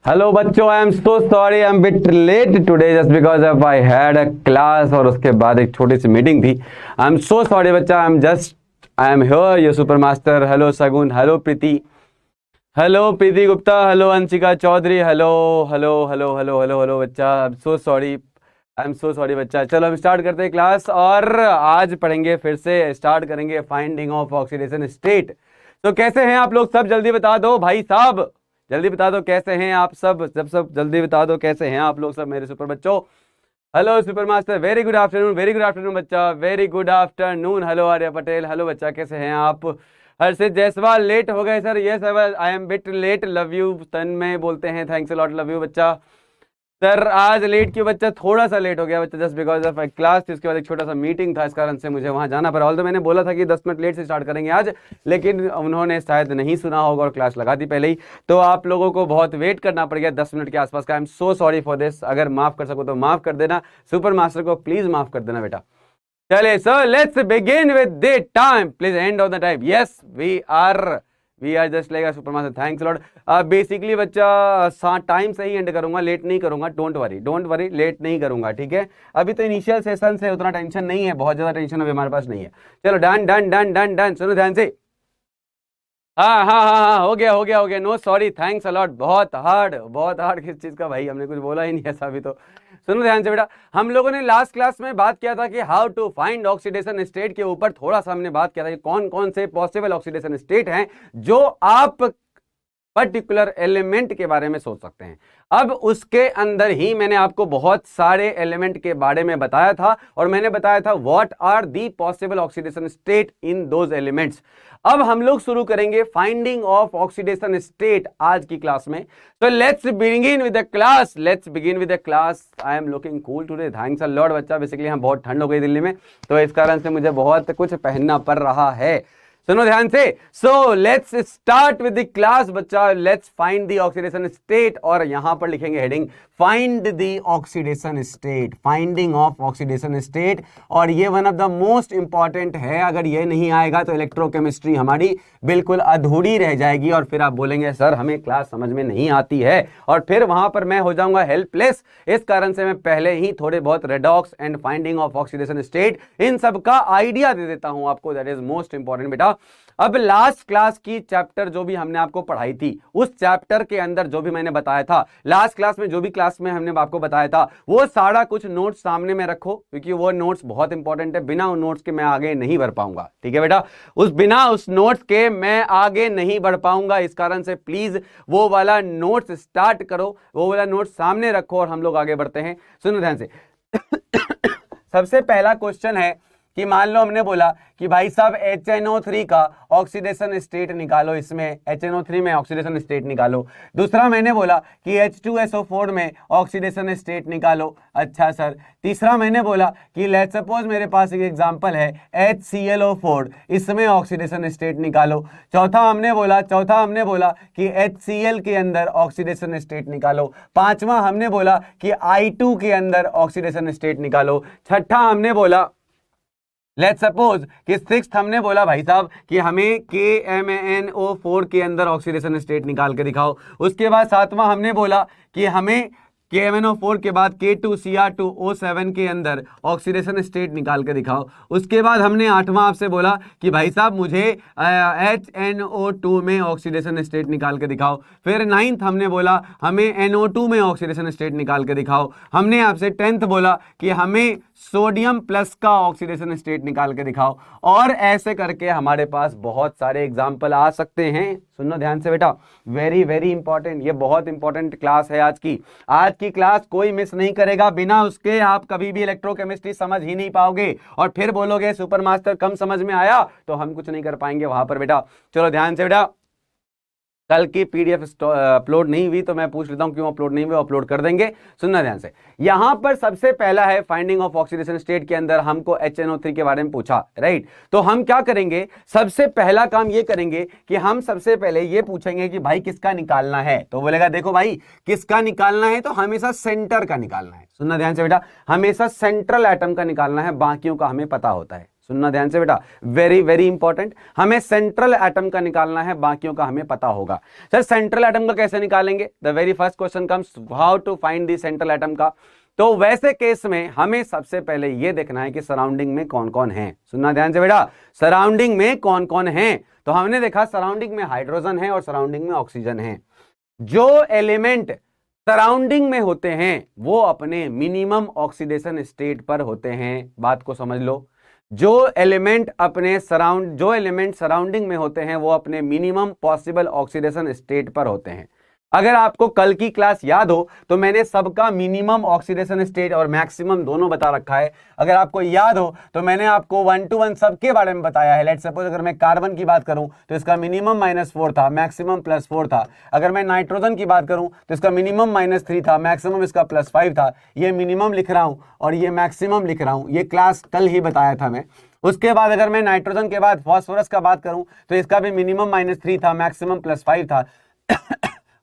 Hello बच्चों, I am so sorry, I am bit late today just because of I had a class और उसके बाद एक छोटी सी मीटिंग थी। आई एम सो सॉरी बच्चा, I am here your super master. Hello Sagun, hello Preeti, hello Preeti Gupta, hello Anshika Chaudhary, hello hello hello hello hello hello बच्चा। I am so sorry, I am so sorry बच्चा। चलो हम स्टार्ट करते हैं क्लास और आज पढ़ेंगे, फिर से स्टार्ट करेंगे फाइंडिंग ऑफ ऑक्सीडेशन स्टेट। तो कैसे हैं आप लोग सब, जल्दी बता दो भाई साहब, जल्दी बता दो कैसे हैं आप सब, सब जल्दी बता दो कैसे हैं आप लोग सब मेरे सुपर बच्चों। Hello super master, very good afternoon, very good afternoon बच्चा, very good afternoon. Hello Arya Patel, hello बच्चा कैसे हैं आप। हर्षित जायसवाल, लेट हो गए sir, yes I am bit late, love you तन में बोलते हैं, thanks a lot, love you बच्चा। सर आज लेट क्यों बच्चा, थोड़ा सा लेट हो गया बच्चा, जस्ट बिकॉज ऑफ क्लास थी, उसके बाद एक छोटा सा मीटिंग था, इस कारण से मुझे वहां जाना पड़ा। ऑल्दो मैंने बोला था कि 10 मिनट लेट से स्टार्ट करेंगे आज, लेकिन उन्होंने शायद नहीं सुना होगा और क्लास लगा दी पहले ही, तो आप लोगों को बहुत वेट करना पड़ गया 10 मिनट के आसपास का। आई am so sorry for this, अगर माफ कर सको तो माफ कर देना, सुपर मास्टर को प्लीज माफ कर देना बेटा। चले sir, let's begin with the time, please end of the time. Yes we are just like super master, thanks lord. Basically बच्चा टाइम से ही एंड करूंगा, लेट नहीं करूंगा, डोंट वरी, लेट नहीं करूंगा, ठीक है। अभी तो इनिशियल सेशन से उतना टेंशन नहीं है, बहुत ज्यादा टेंशन अभी हमारे पास नहीं है। चलो done done done done done, सुनो ध्यान से। हाँ हाँ हाँ हाँ, हो गया, नो सॉरी, थैंक्स अलॉट। बहुत हार्ड किस चीज का भाई, हमने कुछ बोला ही नहीं ऐसा अभी तो। सुनो ध्यान से बेटा, हम लोगों ने लास्ट क्लास में बात किया था कि how to find oxidation state के ऊपर थोड़ा सा हमने बात किया था कि कौन कौन से पॉसिबल ऑक्सीडेशन स्टेट हैं जो आप पर्टिकुलर एलिमेंट के बारे में सोच सकते हैं। अब उसके अंदर ही मैंने आपको बहुत सारे एलिमेंट के बारे में बताया था और मैंने बताया था what are the possible oxidation state in those elements. अब हम लोग शुरू करेंगे फाइंडिंग ऑफ ऑक्सीडेशन स्टेट आज की क्लास में। तो let's begin with the class. I am looking cool today, thanks a lot बच्चा। बेसिकली हम बहुत ठंड हो गई दिल्ली में, तो इस कारण से मुझे बहुत कुछ पहनना पड़ रहा है। सुनो ध्यान से। So let's start with the class बच्चा, let's find the oxidation state, और यहां पर लिखेंगे heading find the oxidation state, finding of oxidation state. और ये one of the most important है, अगर ये नहीं आएगा तो इलेक्ट्रोकेमिस्ट्री हमारी बिल्कुल अधूरी रह जाएगी और फिर आप बोलेंगे सर हमें क्लास समझ में नहीं आती है, और फिर वहां पर मैं हो जाऊंगा हेल्पलेस। इस कारण से मैं पहले ही थोड़े बहुत redox and finding of oxidation state इन सब का आइडिया दे देता हूं आपको, दैट इज मोस्ट इंपॉर्टेंट बेटा। अब लास्ट क्लास की चैप्टर जो भी हमने आपको पढ़ाई थी, उस चैप्टर के अंदर जो भी मैंने बताया था लास्ट क्लास में, जो भी क्लास में हमने आपको बताया था, वो सारा कुछ नोट्स सामने में रखो, क्योंकि वो नोट्स बहुत इंपॉर्टेंट है। बिना उन नोट्स के मैं आगे नहीं बढ़ पाऊंगा, ठीक है बेटा। बिना उस नोट्स के मैं आगे नहीं बढ़ पाऊंगा, इस कारण से प्लीज वो वाला नोट्स स्टार्ट करो, वो वाला नोट्स सामने रखो और हम लोग आगे बढ़ते हैं। सुनो ध्यान से। सबसे पहला क्वेश्चन है कि मान लो हमने बोला कि भाई साहब HNO3 का ऑक्सीडेशन स्टेट निकालो, इसमें HNO3 में ऑक्सीडेशन स्टेट निकालो। दूसरा मैंने बोला कि H2SO4 में ऑक्सीडेशन स्टेट निकालो। अच्छा सर। तीसरा मैंने बोला कि लेट्स सपोज मेरे पास एक एग्जांपल है HClO4, इसमें ऑक्सीडेशन स्टेट निकालो। चौथा हमने बोला कि HCl के अंदर ऑक्सीडेशन स्टेट निकालो। पांचवा हमने बोला कि I2 के अंदर ऑक्सीडेशन स्टेट निकालो। छठा हमने बोला लेट्स सपोज कि सिक्स्थ हमने बोला भाई साहब कि हमें KMnO4 के अंदर ऑक्सीडेशन स्टेट निकाल के दिखाओ। उसके बाद सातवां हमने बोला कि हमें KMnO4 के बाद K2Cr2O7 के अंदर ऑक्सीडेशन स्टेट निकाल के दिखाओ। उसके बाद हमने आठवां आपसे बोला कि भाई साहब मुझे HNO2 में ऑक्सीडेशन स्टेट निकाल के दिखाओ। फिर नाइन्थ हमने बोला हमें NO2 में ऑक्सीडेशन स्टेट निकाल के दिखाओ। हमने आपसे 10th बोला कि हमें सोडियम प्लस का ऑक्सीडेशन स्टेट निकाल के दिखाओ। और ऐसे करके हमारे पास बहुत सारे एग्जाम्पल आ सकते हैं। सुनो ध्यान से बेटा, वेरी वेरी इंपॉर्टेंट, ये बहुत इंपॉर्टेंट क्लास है आज की क्लास कोई मिस नहीं करेगा, बिना उसके आप कभी भी इलेक्ट्रोकेमिस्ट्री समझ ही नहीं पाओगे और फिर बोलोगे सुपर मास्टर कम समझ में आया, तो हम कुछ नहीं कर पाएंगे वहां पर बेटा। चलो ध्यान से बेटा, कल की PDF अपलोड नहीं हुई तो मैं पूछ लेता हूं क्यों अपलोड नहीं हुई, अपलोड कर देंगे। सुनना ध्यान से। यहां पर सबसे पहला है फाइंडिंग ऑफ ऑक्सीडेशन स्टेट के अंदर हमको HNO3 के बारे में पूछा, राइट। तो हम क्या करेंगे, सबसे पहला काम ये करेंगे कि हम सबसे पहले ये पूछेंगे कि भाई किसका निकालना है। तो बोलेगा देखो भाई किसका निकालना है, तो हमेशा सेंटर का निकालना है। सुनना ध्यान से बेटा, हमेशा सेंट्रल एटम का निकालना है, बाकियों का हमें पता होता है। सुनना ध्यान से बेटा, वेरी वेरी इंपॉर्टेंट। हमें सेंट्रल एटम का निकालना है, बाकियों का हमें पता होगा। सर सेंट्रल एटम का कैसे निकालेंगे? The very first question comes, how to find the central atom का। तो वैसे केस में हमें सबसे पहले यह देखना है कि सराउंडिंग में कौन कौन है। सुनना ध्यान से बेटा, सराउंडिंग में कौन कौन है। तो हमने देखा सराउंडिंग में हाइड्रोजन है और सराउंडिंग में ऑक्सीजन है। जो एलिमेंट सराउंडिंग में होते हैं वो अपने मिनिमम ऑक्सीडेशन स्टेट पर होते हैं। बात को समझ लो, जो एलिमेंट सराउंडिंग में होते हैं वो अपने मिनिमम पॉसिबल ऑक्सीडेशन स्टेट पर होते हैं। अगर आपको कल की क्लास याद हो तो मैंने सबका मिनिमम ऑक्सीडेशन स्टेट और मैक्सिमम दोनों बता रखा है। अगर आपको याद हो तो मैंने आपको 1 to 1 सबके बारे में बताया है। लेट्स सपोज अगर मैं कार्बन की बात करूं तो इसका मिनिमम -4 था, मैक्सिमम +4 था। अगर मैं नाइट्रोजन की बात करूं तो इसका मिनिमम -3 था, मैक्सिमम इसका +5 था। ये मिनिमम लिख रहा हूं और ये मैक्सिमम लिख रहा हूं, ये क्लास कल ही बताया था मैं। उसके बाद अगर मैं नाइट्रोजन के बाद फॉस्फोरस का बात करूं तो इसका भी मिनिमम -3 था, मैक्सिमम +5 था।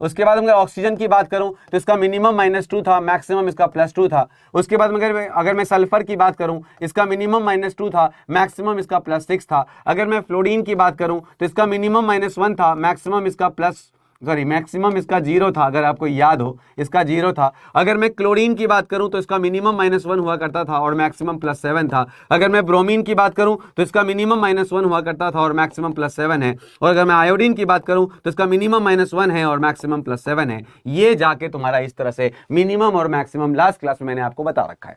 उसके बाद अगर ऑक्सीजन की बात करूं तो इसका मिनिमम -2 था, मैक्सिमम इसका +2 था। उसके बाद अगर मैं सल्फर की बात करूं, इसका मिनिमम -2 था, मैक्सिमम इसका +6 था। अगर मैं फ्लोरीन की बात करूं तो इसका मिनिमम -1 था, मैक्सिमम इसका मैक्सिमम इसका 0 था। अगर आपको याद हो इसका 0 था। अगर मैं क्लोरीन की बात करूं तो इसका मिनिमम -1 हुआ करता था और मैक्सिमम +7 था। अगर मैं ब्रोमीन की बात करूं तो इसका मिनिमम -1 हुआ करता था और मैक्सिमम +7 है। और अगर मैं आयोडीन की बात करूं तो इसका मिनिमम -1 है और मैक्सिमम +7 है। ये जाके तुम्हारा इस तरह से मिनिमम और मैक्सिमम लास्ट क्लास में मैंने आपको बता रखा है,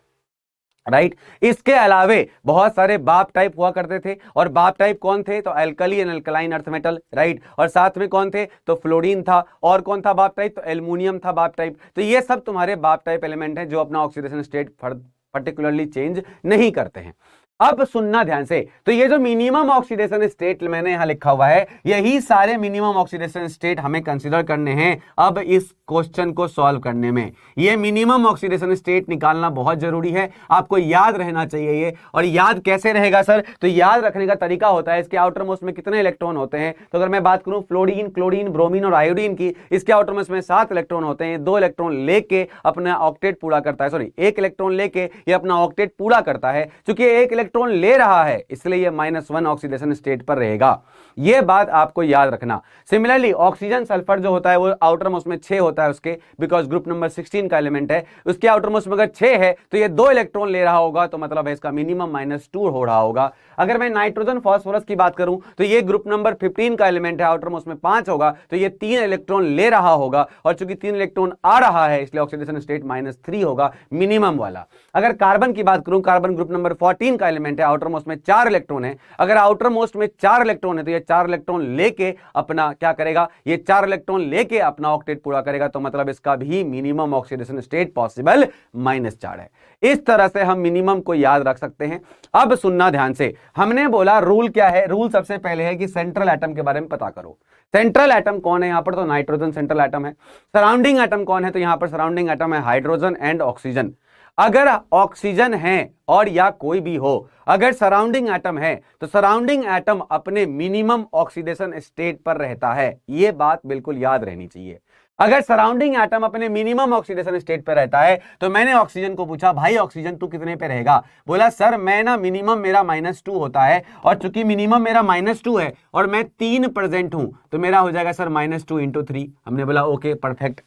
राइट। इसके अलावे बहुत सारे बाप टाइप हुआ करते थे। और बाप टाइप कौन थे? तो alkali and alkaline earth metal, right. और साथ में कौन थे? तो फ्लोरीन था। और कौन था बाप टाइप? तो एल्युमिनियम था बाप टाइप। तो ये सब तुम्हारे बाप टाइप एलिमेंट हैं जो अपना ऑक्सीडेशन स्टेट पर्टिकुलरली चेंज नहीं करते हैं। अब सुनना ध्यान से, तो ये जो मिनिमम ऑक्सीडेशन स्टेट मैंने यहां लिखा हुआ है, यही सारे मिनिमम ऑक्सीडेशन स्टेट हमें कंसीडर करने हैं अब इस क्वेश्चन को सॉल्व करने में। ये मिनिमम ऑक्सीडेशन स्टेट निकालना बहुत जरूरी है, आपको याद रहना चाहिए ये। और याद कैसे रहेगा सर? तो याद रखने का तरीका होता है इसके आउटर मोस्ट में कितने इलेक्ट्रॉन होते हैं। तो अगर मैं बात करूं फ्लोरीन, क्लोरीन, ब्रोमीन और आयोडीन की, इसके आउटर मोस्ट में 7 इलेक्ट्रॉन होते हैं। 2 इलेक्ट्रॉन लेके अपना ऑक्टेट पूरा करता है, सॉरी 1 इलेक्ट्रॉन लेके ये अपना ऑक्टेट पूरा करता है। चूंकि 1 इलेक्ट्रॉन ले रहा है इसलिए यह -1 ऑक्सीडेशन स्टेट पर रहेगा। यह बात आपको याद रखना। सिमिलरली ऑक्सीजन सल्फर जो होता है वो आउटर मोस्ट में 6 होता है उसके, बिकॉज ग्रुप नंबर 16 का एलिमेंट है। उसके आउटर मोस्ट में अगर 6 है तो ये 2 इलेक्ट्रॉन ले रहा होगा, तो मतलब है इसका मिनिमम -2 हो रहा होगा। अगर मैं नाइट्रोजन फास्फोरस की बात करूं तो ये ग्रुप नंबर 15 का एलिमेंट है, आउटर मोस्ट में 5 होगा, तो ये 3 इलेक्ट्रॉन ले रहा होगा। और चूंकि 3 इलेक्ट्रॉन आ रहा है इसलिए ऑक्सीडेशन स्टेट -3 होगा, मिनिमम वाला। अगर कार्बन की बात करूं, कार्बन ग्रुप नंबर 14 का एलिमेंट है, आउटर मोस्ट में 4 इलेक्ट्रॉन है। अगर आउटर मोस्ट में 4 इलेक्ट्रॉन है तो ये 4 इलेक्ट्रॉन लेके अपना क्या करेगा? ये 4 इलेक्ट्रॉन लेके अपना ऑक्टेट पूरा करेगा, तो मतलब इसका भी मिनिमम ऑक्सीडेशन स्टेट पॉसिबल -4 है। इस तरह से हम मिनिमम को याद रख सकते हैं। अब सुनना ध्यान से, हमने बोला रूल क्या है? रूल सबसे पहले है कि सेंट्रल एटम के बारे में पता करो। सेंट्रल एटम कौन है? यहां पर तो नाइट्रोजन सेंट्रल एटम है। सराउंडिंग एटम कौन है? तो यहां पर सराउंडिंग एटम है हाइड्रोजन एंड ऑक्सीजन। अगर ऑक्सीजन है और या कोई भी हो, अगर सराउंडिंग एटम है तो सराउंडिंग एटम अपने मिनिमम ऑक्सीडेशन स्टेट पर रहता है। यह बात बिल्कुल याद रहनी चाहिए। अगर सराउंडिंग एटम अपने मिनिमम ऑक्सीडेशन स्टेट पर रहता है तो मैंने ऑक्सीजन को पूछा, भाई ऑक्सीजन तू कितने पे रहेगा? बोला सर मैं ना मिनिमम मेरा -2 होता है, और चूंकि मिनिमम मेरा -2 है और मैं 3% हूं तो मेरा हो जाएगा सर -2 × 3। हमने बोला ओके परफेक्ट।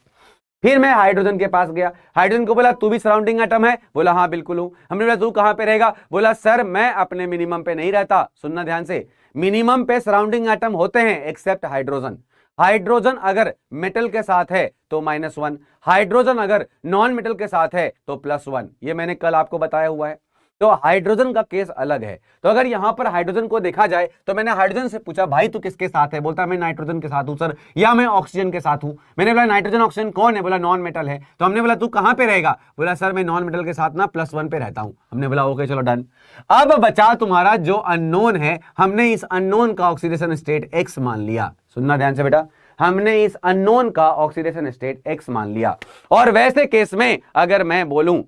फिर मैं हाइड्रोजन के पास गया, हाइड्रोजन को बोला तू भी सराउंडिंग एटम है? बोला हाँ बिल्कुल हूं। हमने बोला तू कहां पे रहेगा? बोला सर मैं अपने मिनिमम पे नहीं रहता। सुनना ध्यान से, मिनिमम पे सराउंडिंग एटम होते हैं एक्सेप्ट हाइड्रोजन। हाइड्रोजन अगर मेटल के साथ है तो -1, हाइड्रोजन अगर नॉन मेटल के साथ है तो +1। ये मैंने कल आपको बताया हुआ है। तो हाइड्रोजन का केस अलग है। तो अगर यहां पर हाइड्रोजन को देखा जाए तो मैंने हाइड्रोजन से पूछा भाई तू किसके साथ है? बोलता मैं नाइट्रोजन के साथ हूं सर, या मैं ऑक्सीजन के साथ हूं। मैंने बोला नाइट्रोजन ऑक्सीजन कौन है? बोला नॉन मेटल है। तो हमने बोला तू कहां पे रहेगा? बोला सर मैं नॉन मेटल के साथ ना +1 पे रहता हूं। हमने बोला ओके चलो डन। अब बचा तुम्हारा जो अननोन है, हमने इस अननोन का ऑक्सीडेशन स्टेट X मान लिया। सुनना ध्यान से बेटा, हमने इस अननोन का ऑक्सीडेशन स्टेट X मान लिया। और वैसे केस में अगर मैं बोलूं,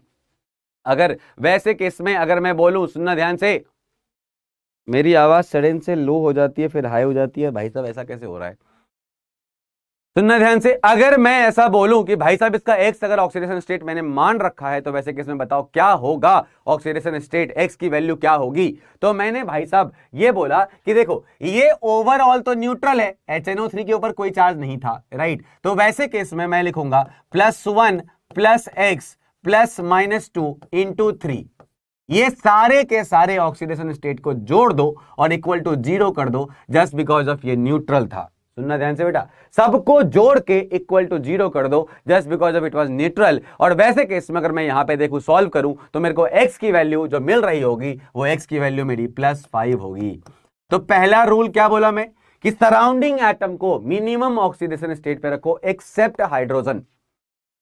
सुनना ध्यान से, मेरी आवाज सडन से लो हो जाती है फिर हाई हो जाती है। भाई साहब ऐसा कैसे हो रहा है? सुनना ध्यान से, अगर मैं ऐसा बोलूं कि भाई साहब इसका एक्स अगर ऑक्सीडेशन स्टेट मैंने मान रखा है तो वैसे केस में बताओ क्या होगा, ऑक्सीडेशन स्टेट एक्स की वैल्यू क्या होगी। तो मैंने भाई साहब ये बोला कि देखो ये ओवरऑल तो न्यूट्रल है, HNO3 के ऊपर कोई चार्ज नहीं था, राइट। तो वैसे केस में मैं लिखूंगा +1 + x + -2 × 3, ये सारे के सारे ऑक्सीडेशन स्टेट को जोड़ दो और इक्वल टू 0 कर दो, जस्ट बिकॉज ऑफ ये न्यूट्रल था। सुनना ध्यान से बेटा, सबको जोड़ के इक्वल टू 0 कर दो just because of it was neutral. और वैसे केस में अगर मैं यहां पे देखूं सॉल्व करूं तो मेरे को x की वैल्यू जो मिल रही होगी वो x की वैल्यू मेरी +5 होगी। तो पहला रूल क्या बोला मैं कि सराउंडिंग एटम को मिनिमम ऑक्सीडेशन स्टेट पे रखो एक्सेप्ट हाइड्रोजन।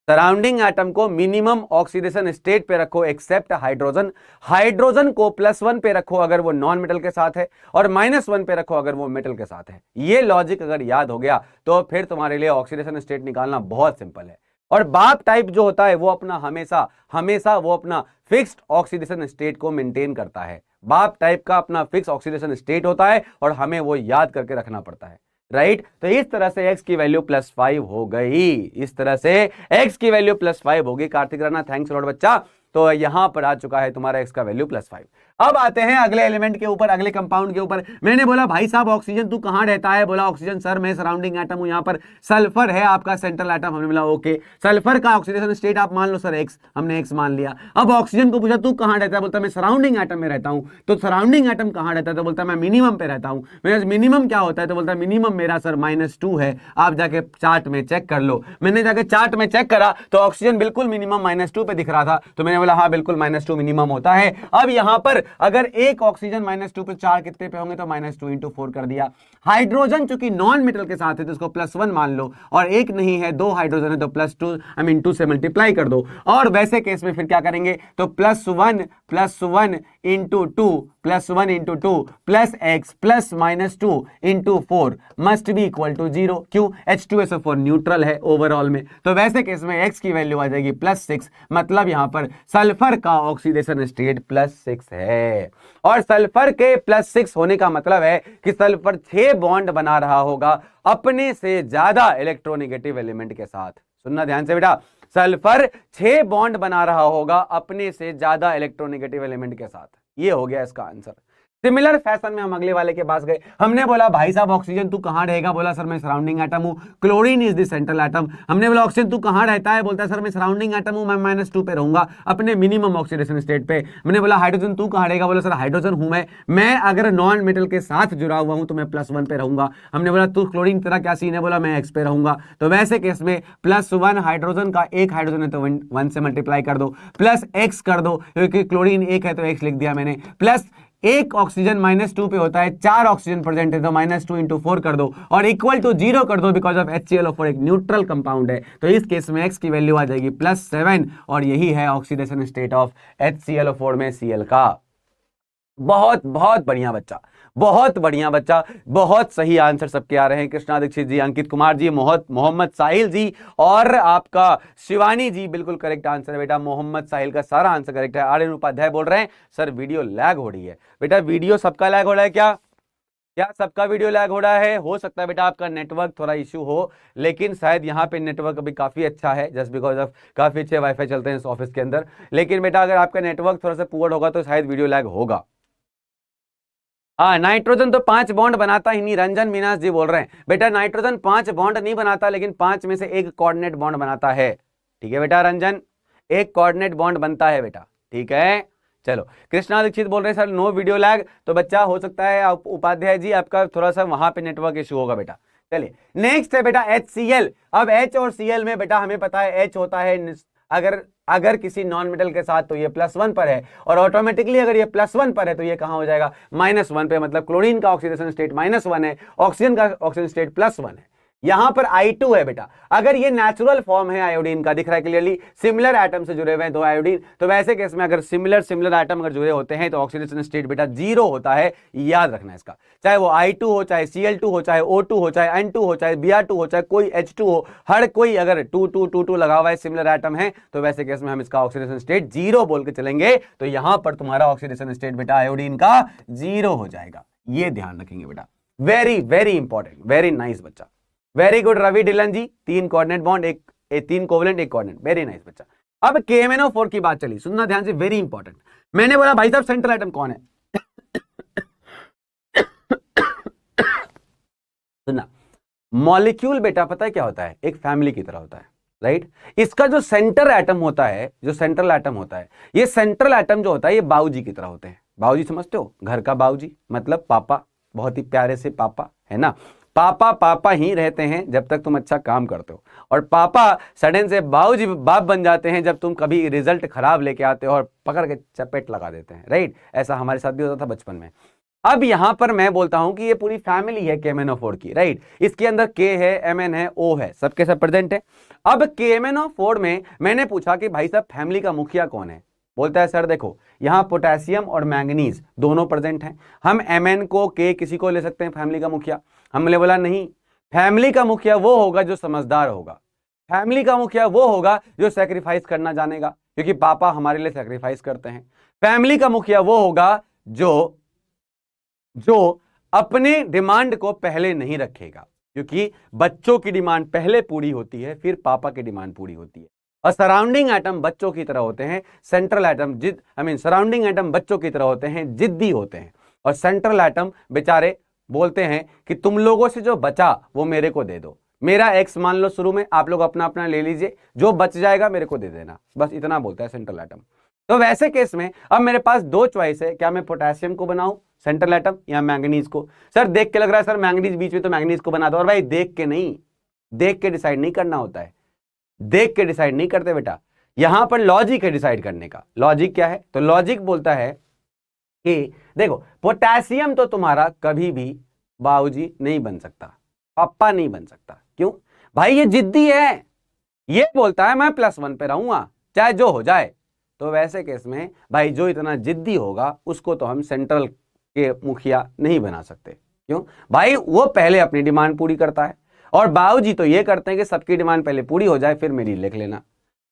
सराउंडिंग एटम को मिनिमम ऑक्सीडेशन स्टेट पे रखो एक्सेप्ट हाइड्रोजन। हाइड्रोजन को +1 पे रखो अगर वो नॉन मेटल के साथ है और -1 पे रखो अगर वो मेटल के साथ है। ये लॉजिक अगर याद हो गया तो फिर तुम्हारे लिए ऑक्सीडेशन स्टेट निकालना बहुत सिंपल है। और बाप टाइप जो होता है वो अपना हमेशा वो अपना फिक्स्ड ऑक्सीडेशन स्टेट को मेंटेन करता है। बाप टाइप का अपना फिक्स ऑक्सीडेशन स्टेट होता है और हमें वो याद करके रखना पड़ता है, राइट। तो इस तरह से x की वैल्यू +5 हो गई, इस तरह से x की वैल्यू +5 होगी। कार्तिक राणा थैंक्स लॉट बच्चा। तो यहां पर आ चुका है तुम्हारा x का वैल्यू +5। अब आते हैं अगले एलिमेंट के ऊपर, अगले कंपाउंड के ऊपर। मैंने बोला भाई साहब ऑक्सीजन तू कहां रहता है, बोला ऑक्सीजन सर मैं सराउंडिंग एटम हूं, यहां पर सल्फर है आपका सेंट्रल एटम। हमने बोला ओके, सल्फर का ऑक्सीडेशन स्टेट आप मान लो सर x, हमने x मान लिया। अब ऑक्सीजन को पूछा तू कहां रहता है, बोलता मैं सराउंडिंग एटम में रहता हूं। तो सराउंडिंग एटम कहां रहता है, तो बोलता मैं मिनिमम पे रहता हूं। मेरा मिनिमम क्या होता है, तो बोलता मिनिमम मेरा सर -2 है, आप जाके चार्ट में चेक कर लो। मैंने जाके चार्ट में चेक करा तो ऑक्सीजन बिल्कुल मिनिमम -2 पे दिख रहा था, तो मैंने बोला हाँ बिल्कुल -2 मिनिमम होता है। अब यहां पर अगर एक ऑक्सीजन -2 पे, 4 कितने पे होंगे, तो -2 × 4 कर दिया। हाइड्रोजन चूंकि नॉन मेटल के साथ है तो इसको +1 मान लो, और एक नहीं है, 2 हाइड्रोजन है तो +2 से मल्टीप्लाई कर दो। और वैसे केस में फिर क्या करेंगे, तो +1 +1 × 2 +1 × 2 +x +-2 × 4 must be equal to 0। क्यों, H2SO4 न्यूट्रल है ओवरऑल में। तो वैसे केस में x की वैल्यू आ जाएगी +6, मतलब यहां पर सल्फर का ऑक्सीडेशन स्टेट +6 है। और सल्फर के +6 होने का मतलब है कि सल्फर 6 बॉन्ड बना रहा होगा अपने से ज्यादा इलेक्ट्रोनेगेटिव एलिमेंट के साथ। सुनना ध्यान से बेटा, सल्फर 6 बॉन्ड बना रहा होगा अपने से ज्यादा इलेक्ट्रोनेगेटिव एलिमेंट के साथ। ये हो गया इसका आंसर। सिमिलर फैशन में हम अगले वाले के पास गए। हमने बोला भाई साहब ऑक्सीजन तू कहां रहेगा, बोला सर मैं सराउंडिंग एटम हूं, chlorine is the central atom. हमने बोला ऑक्सीजन तू कहां रहता है, बोलता है सर मैं सराउंडिंग एटम हूं, मैं -2 पे रहूंगा अपने मिनिमम ऑक्सीडेशन स्टेट पे। मैंने बोला हाइड्रोजन तू कहां रहेगा, बोला सर हाइड्रोजन हूं मैं अगर नॉन मेटल के साथ जुड़ा हुआ हूं तो मैं +1 पे रहूंगा। हमने बोला तू क्लोरीन तेरा क्या सीन है, बोला मैं x पे रहूंगा। तो वैसे केस में +1 हाइड्रोजन का, एक हाइड्रोजन है तो 1 से मल्टीप्लाई कर दो, +x कर दो क्योंकि क्लोरीन 1 है तो x लिख दिया मैंने, प्लस एक ऑक्सीजन -2 पे होता है, 4 ऑक्सीजन प्रेजेंट है तो -2 × 4 कर दो और इक्वल टू 0 कर दो, बिकॉज ऑफ HClO4 एक न्यूट्रल कंपाउंड है। तो इस केस में x की वैल्यू आ जाएगी +7 और यही है ऑक्सीडेशन स्टेट ऑफ HClO4 में Cl का। बहुत बहुत बढ़िया बच्चा, बहुत बढ़िया बच्चा, बहुत सही आंसर सबके आ रहे हैं। कृष्णा दीक्षित जी, अंकित कुमार जी, मोहम्मद साहिल जी और आपका शिवानी जी, बिल्कुल करेक्ट आंसर है बेटा। मोहम्मद साहिल का सारा आंसर करेक्ट है। आर्यन उपाध्याय बोल रहे हैं सर वीडियो लैग हो रही है। बेटा वीडियो सबका लैग हो रहा है क्या सबका वीडियो लैग हो रहा है? हो सकता है बेटा आपका नेटवर्क थोड़ा इश्यू हो, लेकिन शायद यहाँ पे नेटवर्क अभी काफी अच्छा है, जस्ट बिकॉज ऑफ काफी अच्छे वाईफाई चलते हैं इस ऑफिस के अंदर। लेकिन बेटा अगर आपका नेटवर्क थोड़ा सा पुअर होगा तो शायद वीडियो लैग होगा। हाँ, नाइट्रोजन तो 5 बॉन्ड बनाता ही नहीं, रंजन मीनास जी बोल रहे हैं। बेटा नाइट्रोजन 5 बॉन्ड नहीं बनाता, लेकिन 5 में से एक कोऑर्डिनेट बॉन्ड बनाता है। ठीक है बेटा रंजन, एक कोऑर्डिनेट बॉन्ड बनता है बेटा, ठीक है। चलो, कृष्णा दीक्षित बोल रहे हैं सर नो वीडियो लैग, तो बच्चा हो सकता है उपाध्याय जी आपका थोड़ा सा वहां पे नेटवर्क इशू होगा बेटा। चलिए नेक्स्ट है बेटा HCl। अब H और Cl में बेटा हमें पता है H होता है अगर किसी नॉन मेटल के साथ तो ये +1 पर है, और ऑटोमेटिकली अगर ये +1 पर है तो ये कहां हो जाएगा, -1 पे। मतलब क्लोरीन का ऑक्सीडेशन स्टेट -1 है, ऑक्सीजन का ऑक्सीजन स्टेट +1 है। यहां पर I2 है बेटा। अगर ये नेचुरल फॉर्म है आयोडीन का, दिख रहा है क्लियरली, सिमिलर एटम से जुड़े हुए हैं 2 आयोडीन, तो वैसे केस में अगर सिमिलर एटम अगर जुड़े होते हैं तो ऑक्सीडेशन स्टेट बेटा 0 होता है। याद रखना इसका, चाहे वो I2 हो, चाहे Cl2 हो, चाहे O2 हो, चाहे N2 हो, चाहे Br2 हो, चाहे कोई H2 हो, हर कोई अगर 2 लगा हुआ है, सिमिलर एटम है, तो वैसे केस में हम इसका ऑक्सीडेशन स्टेट 0 बोल के चलेंगे। तो यहां पर तुम्हारा ऑक्सीडेशन स्टेट बेटा आयोडीन का 0 हो जाएगा। ये ध्यान रखेंगे बेटा, very very important, very nice बच्चा। वेरी गुड रवि डिलन जी, 3 कोऑर्डिनेट बॉन्ड, एक 3 कोवलेंट, एक कोऑर्डिनेट, वेरी नाइस बच्चा। अब KMnO4 की बात चली, सुनना ध्यान से, वेरी इंपॉर्टेंट। मैंने बोला भाई साहब सेंट्रल एटम कौन है? सुनना, मॉलिक्यूल बेटा पता है क्या होता है? एक फैमिली की तरह होता है, राइट? इसका जो सेंटर एटम होता है, जो सेंट्रल एटम होता है, ये सेंट्रल एटम जो होता है ये बाबूजी की तरह होते हैं। बाबूजी समझते हो? घर का बाबूजी मतलब पापा, बहुत ही प्यारे से पापा, है ना? पापा पापा ही रहते हैं जब तक तुम अच्छा काम करते हो, और पापा सडन से बाबूजी बाप बन जाते हैं जब तुम कभी रिजल्ट खराब लेके आते हो और पकड़ के चपेट लगा देते हैं, राइट? ऐसा हमारे साथ भी होता था बचपन में। अब यहां पर मैं बोलता हूं कि ये पूरी फैमिली है KMnO4 की, राइट? इसके अंदर K है, Mn है, O है, सबके सब प्रेजेंट है। अब KMnO4 में मैंने पूछा कि भाई साहब फैमिली का मुखिया कौन है? बोलता है सर देखो यहां पोटेशियम और मैंगनीज दोनों प्रेजेंट हैं, हम Mn को K किसी को ले सकते हैं फैमिली का मुखिया। हमने बोला नहीं, फैमिली का मुखिया वो होगा जो समझदार होगा, फैमिली का मुखिया वो होगा जो सैक्रिफाइस करना जानेगा, क्योंकि पापा हमारे लिए सैक्रिफाइस करते हैं। फैमिली का मुखिया वो होगा जो अपने डिमांड को पहले नहीं रखेगा, क्योंकि बच्चों की डिमांड पहले पूरी होती है, फिर पापा की डिमांड पूरी होती है। और सराउंडिंग एटम बच्चों की तरह होते हैं, सेंट्रल एटम सराउंडिंग एटम बच्चों की तरह होते हैं, जिद्दी होते हैं, और सेंट्रल एटम बेचारे बोलते हैं कि तुम लोगों से जो बचा वो मेरे को दे दो, मेरा एक्स मान लो शुरू में, आप लोग अपना अपना ले लीजिए, जो बच जाएगा मेरे को दे देना, बस इतना बोलता है सेंट्रल एटम। तो वैसे केस में अब मेरे पास 2 चॉइस है, क्या मैं पोटेशियम को बनाऊं सेंट्रल एटम या मैंगनीज को? सर देख के लग रहा है सर मैंगनीज बीच में, तो मैंगनीज को बना दो। और भाई देख के नहीं, देख के डिसाइड नहीं करना होता है, देख के डिसाइड नहीं करते बेटा, यहां पर लॉजिक है डिसाइड करने का। लॉजिक क्या है? तो लॉजिक बोलता है कि देखो पोटेशियम तो तुम्हारा कभी भी बाबूजी नहीं बन सकता, पापा नहीं बन सकता। क्यों भाई? ये जिद्दी है, ये बोलता है मैं +1 पे रहूंगा चाहे जो हो जाए। तो वैसे केस में भाई जो इतना जिद्दी होगा उसको तो हम सेंट्रल के मुखिया नहीं बना सकते। क्यों भाई? वो पहले अपनी डिमांड पूरी करता है, और बाबूजी तो ये करते हैं कि सबकी डिमांड पहले पूरी हो जाए फिर मेरी लिख लेना।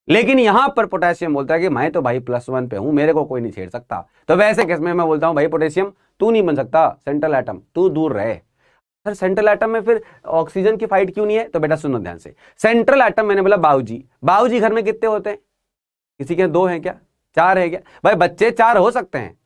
लेकिन यहां पर पोटेशियम बोलता है कि मैं तो भाई +1 पे हूं, मेरे को कोई नहीं छेड़ सकता। तो वैसे केस में मैं बोलता हूं भाई पोटेशियम तू नहीं बन सकता सेंट्रल एटम, तू दूर रहे। सर सेंट्रल एटम में फिर ऑक्सीजन की फाइट क्यों नहीं है? तो बेटा सुनो ध्यान से, सेंट्रल एटम मैंने बोला बाबूजी घर में कितने होते हैं? किसी के 2 हैं क्या? 4 है क्या? भाई बच्चे 4 हो सकते हैं,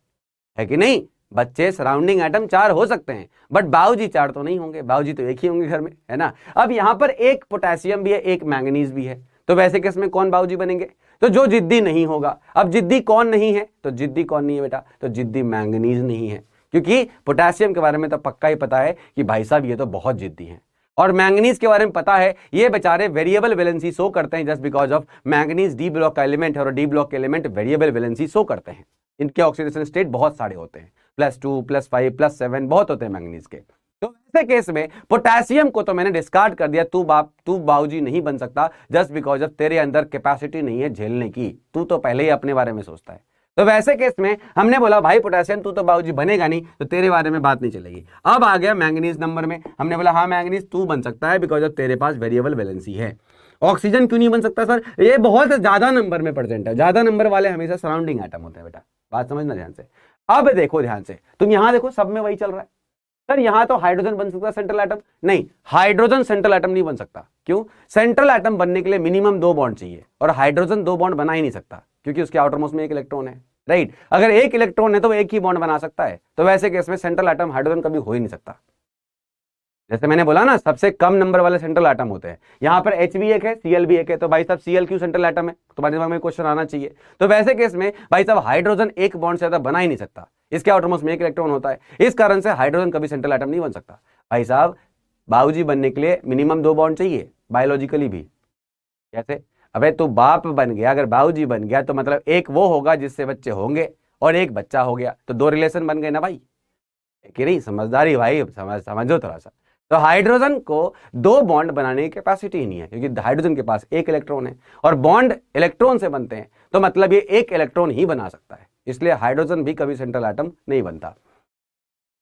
है कि नहीं? बच्चे सराउंडिंग एटम 4 हो सकते हैं, बट बाबूजी 4 तो नहीं होंगे, बाबूजी तो एक ही होंगे घर में, है ना? अब यहां पर एक पोटेशियम भी है, एक मैंगनीज भी है, तो वैसे केस में कौन बाबूजी बनेंगे? तो जो जिद्दी नहीं होगा। अब जिद्दी कौन नहीं है? तो जिद्दी कौन नहीं है बेटा? तो जिद्दी मैंगनीज नहीं है, क्योंकि पोटेशियम के बारे में तो पक्का ही पता है कि भाई साहब ये तो बहुत जिद्दी हैं, और मैंगनीज के बारे में पता है ये बेचारे वेरिएबल वैलेंसी शो करते हैं, just because of manganese D block का एलिमेंट है, और डी ब्लॉक के एलिमेंट वेरिएबल वैलेंसी शो करते हैं। इनके ऑक्सीडेशन स्टेट बहुत सारे होते हैं, +2 +5 +7 बहुत होते हैं मैंगनीज के। तो ऐसे केस में पोटेशियम को तो मैंने डिस्कार्ड कर दिया, तू बाबूजी नहीं बन सकता, जस्ट बिकॉज ऑफ तेरे अंदर कैपेसिटी नहीं है झेलने की, तू तो पहले ही अपने बारे में सोचता है। तो वैसे केस में हमने बोला भाई पोटेशियम तू तो बाबूजी बनेगा नहीं, तो तेरे बारे में बात नहीं चलेगी। अब आ गया मैंगनीज नंबर में, हमने बोला हाँ मैंगनीज तू बन सकता है बिकॉज ऑफ तेरे पास वेरिएबल वैलेंसी है। ऑक्सीजन क्यों नहीं बन सकता सर? ये बहुत ज्यादा नंबर में प्रेजेंट है, ज्यादा नंबर वाले हमेशा सराउंडिंग एटम होते हैं बेटा, बात समझना ध्यान से। अब देखो ध्यान से, तुम यहां देखो सब में वही चल रहा है। सर यहां तो हाइड्रोजन बन सकता है सेंट्रल एटम, नहीं हाइड्रोजन सेंट्रल एटम नहीं बन सकता। क्यों? सेंट्रल एटम बनने के लिए मिनिमम 2 बॉन्ड चाहिए, और हाइड्रोजन 2 बॉन्ड बना ही नहीं सकता, क्योंकि उसके आउटर मोस्ट में 1 इलेक्ट्रॉन है, राइट? अगर 1 इलेक्ट्रॉन है तो वो 1 ही बॉन्ड बना सकता है, तो वैसे केस में सेंट्रल एटम हाइड्रोजन कभी हो ही नहीं सकता। जैसे मैंने बोला ना सबसे कम नंबर वाले सेंट्रल एटम होते हैं, यहां पर H भी एक है, Cl भी एक है, तो भाई साहब Cl क्यों सेंट्रल एटम है? तुम्हारे दिमाग में क्वेश्चन आना चाहिए। तो वैसे केस में भाई साहब हाइड्रोजन 1 बॉन्ड से ज्यादा बना ही नहीं सकता, इसके आउटर मोस्ट में 1 इलेक्ट्रॉन होता है, इस कारण से हाइड्रोजन कभी सेंट्रल एटम नहीं बन सकता। भाई साहब बाबूजी बनने के लिए मिनिमम 2 बॉन्ड चाहिए, बायोलॉजिकली भी। कैसे? अबे तू बाप बन गया, अगर बाबूजी बन गया तो मतलब एक वो होगा जिससे बच्चे होंगे, और एक बच्चा हो गया, तो 2 रिलेशन बन गए ना भाई, कि नहीं? समझदारी भाई, समझो थोड़ा सा। तो हाइड्रोजन को 2 बॉन्ड बनाने की कैपेसिटी ही नहीं है, क्योंकि हाइड्रोजन के पास 1 इलेक्ट्रॉन है, और बॉन्ड इलेक्ट्रॉन से बनते हैं, तो मतलब ये 1 इलेक्ट्रॉन ही बना सकता है, इसलिए हाइड्रोजन भी कभी सेंट्रल एटम नहीं बनता।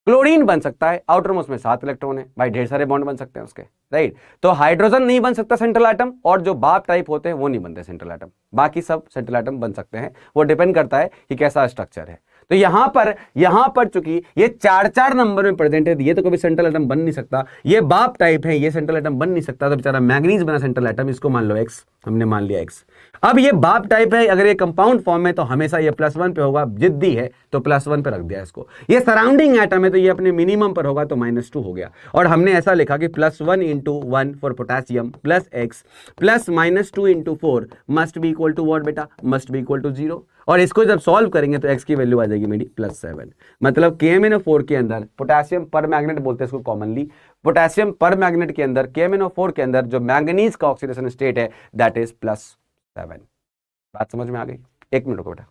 क्लोरीन बन सकता है, आउटर मोस्ट में 7 इलेक्ट्रॉन है, भाई ढेर सारे बॉन्ड बन सकते हैं उसके, राइट? तो हाइड्रोजन नहीं बन सकता सेंट्रल एटम, और जो बाप टाइप होते हैं वो नहीं बनते सेंट्रल एटम, बाकी सब सेंट्रल एटम बन सकते हैं, वो डिपेंड करता है कि कैसा स्ट्रक्चर है। तो यहां पर चूंकि ये 4 नंबर में प्रेजेंट है, ये तो कभी सेंट्रल एटम बन नहीं सकता, ये बाप टाइप है, ये सेंट्रल एटम बन नहीं सकता, तो बेचारा मैग्नीज बना सेंट्रल एटम, इसको मान लो एक्स, हमने मान लिया एक्स। अब ये बाप टाइप है, अगर ये कंपाउंड फॉर्म है तो हमेशा ये +1 पे होगा, जिद्दी है तो +1 पे रख दिया इसको। ये सराउंडिंग एटम है तो ये अपने मिनिमम पर होगा तो -2 हो गया। और हमने ऐसा लिखा कि +1 × 1 for potassium plus x plus -2 × 4 must be equal to what बेटा, मस्ट बी इक्वल टू 0। और इसको जब सॉल्व करेंगे तो x की वैल्यू आ जाएगी मेरी +7। मतलब KMnO4 के अंदर पोटेशियम पर मैग्नेट बोलते हैं इसको कॉमनली, पोटेशियम पर मैग्नेट के अंदर KMnO4 के अंदर जो मैंगनीज का ऑक्सीडेशन स्टेट है दैट इज +7। बात समझ में आ गई? 1 मिनट रुको बेटा।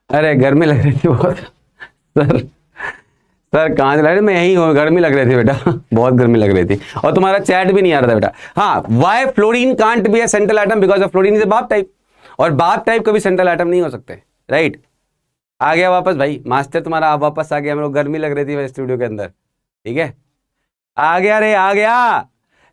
अरे गर्मी लग रही थी बहुत सर, सर कहाँ चला रहे? मैं यही हूँ, गर्मी लग रही थी बेटा बहुत गर्मी लग रही थी, और तुम्हारा चैट भी नहीं आ रहा था बेटा। हाँ, why fluorine can't be a central atom because of fluorine is a बाप टाइप, और बाप टाइप कभी सेंट्रल एटम नहीं हो सकते, राइट। आ गया वापस भाई मास्टर तुम्हारा, आप वापस आ गया, हम लोग गर्मी लग रही थी स्टूडियो के अंदर, ठीक है। आ गया रे, आ गया,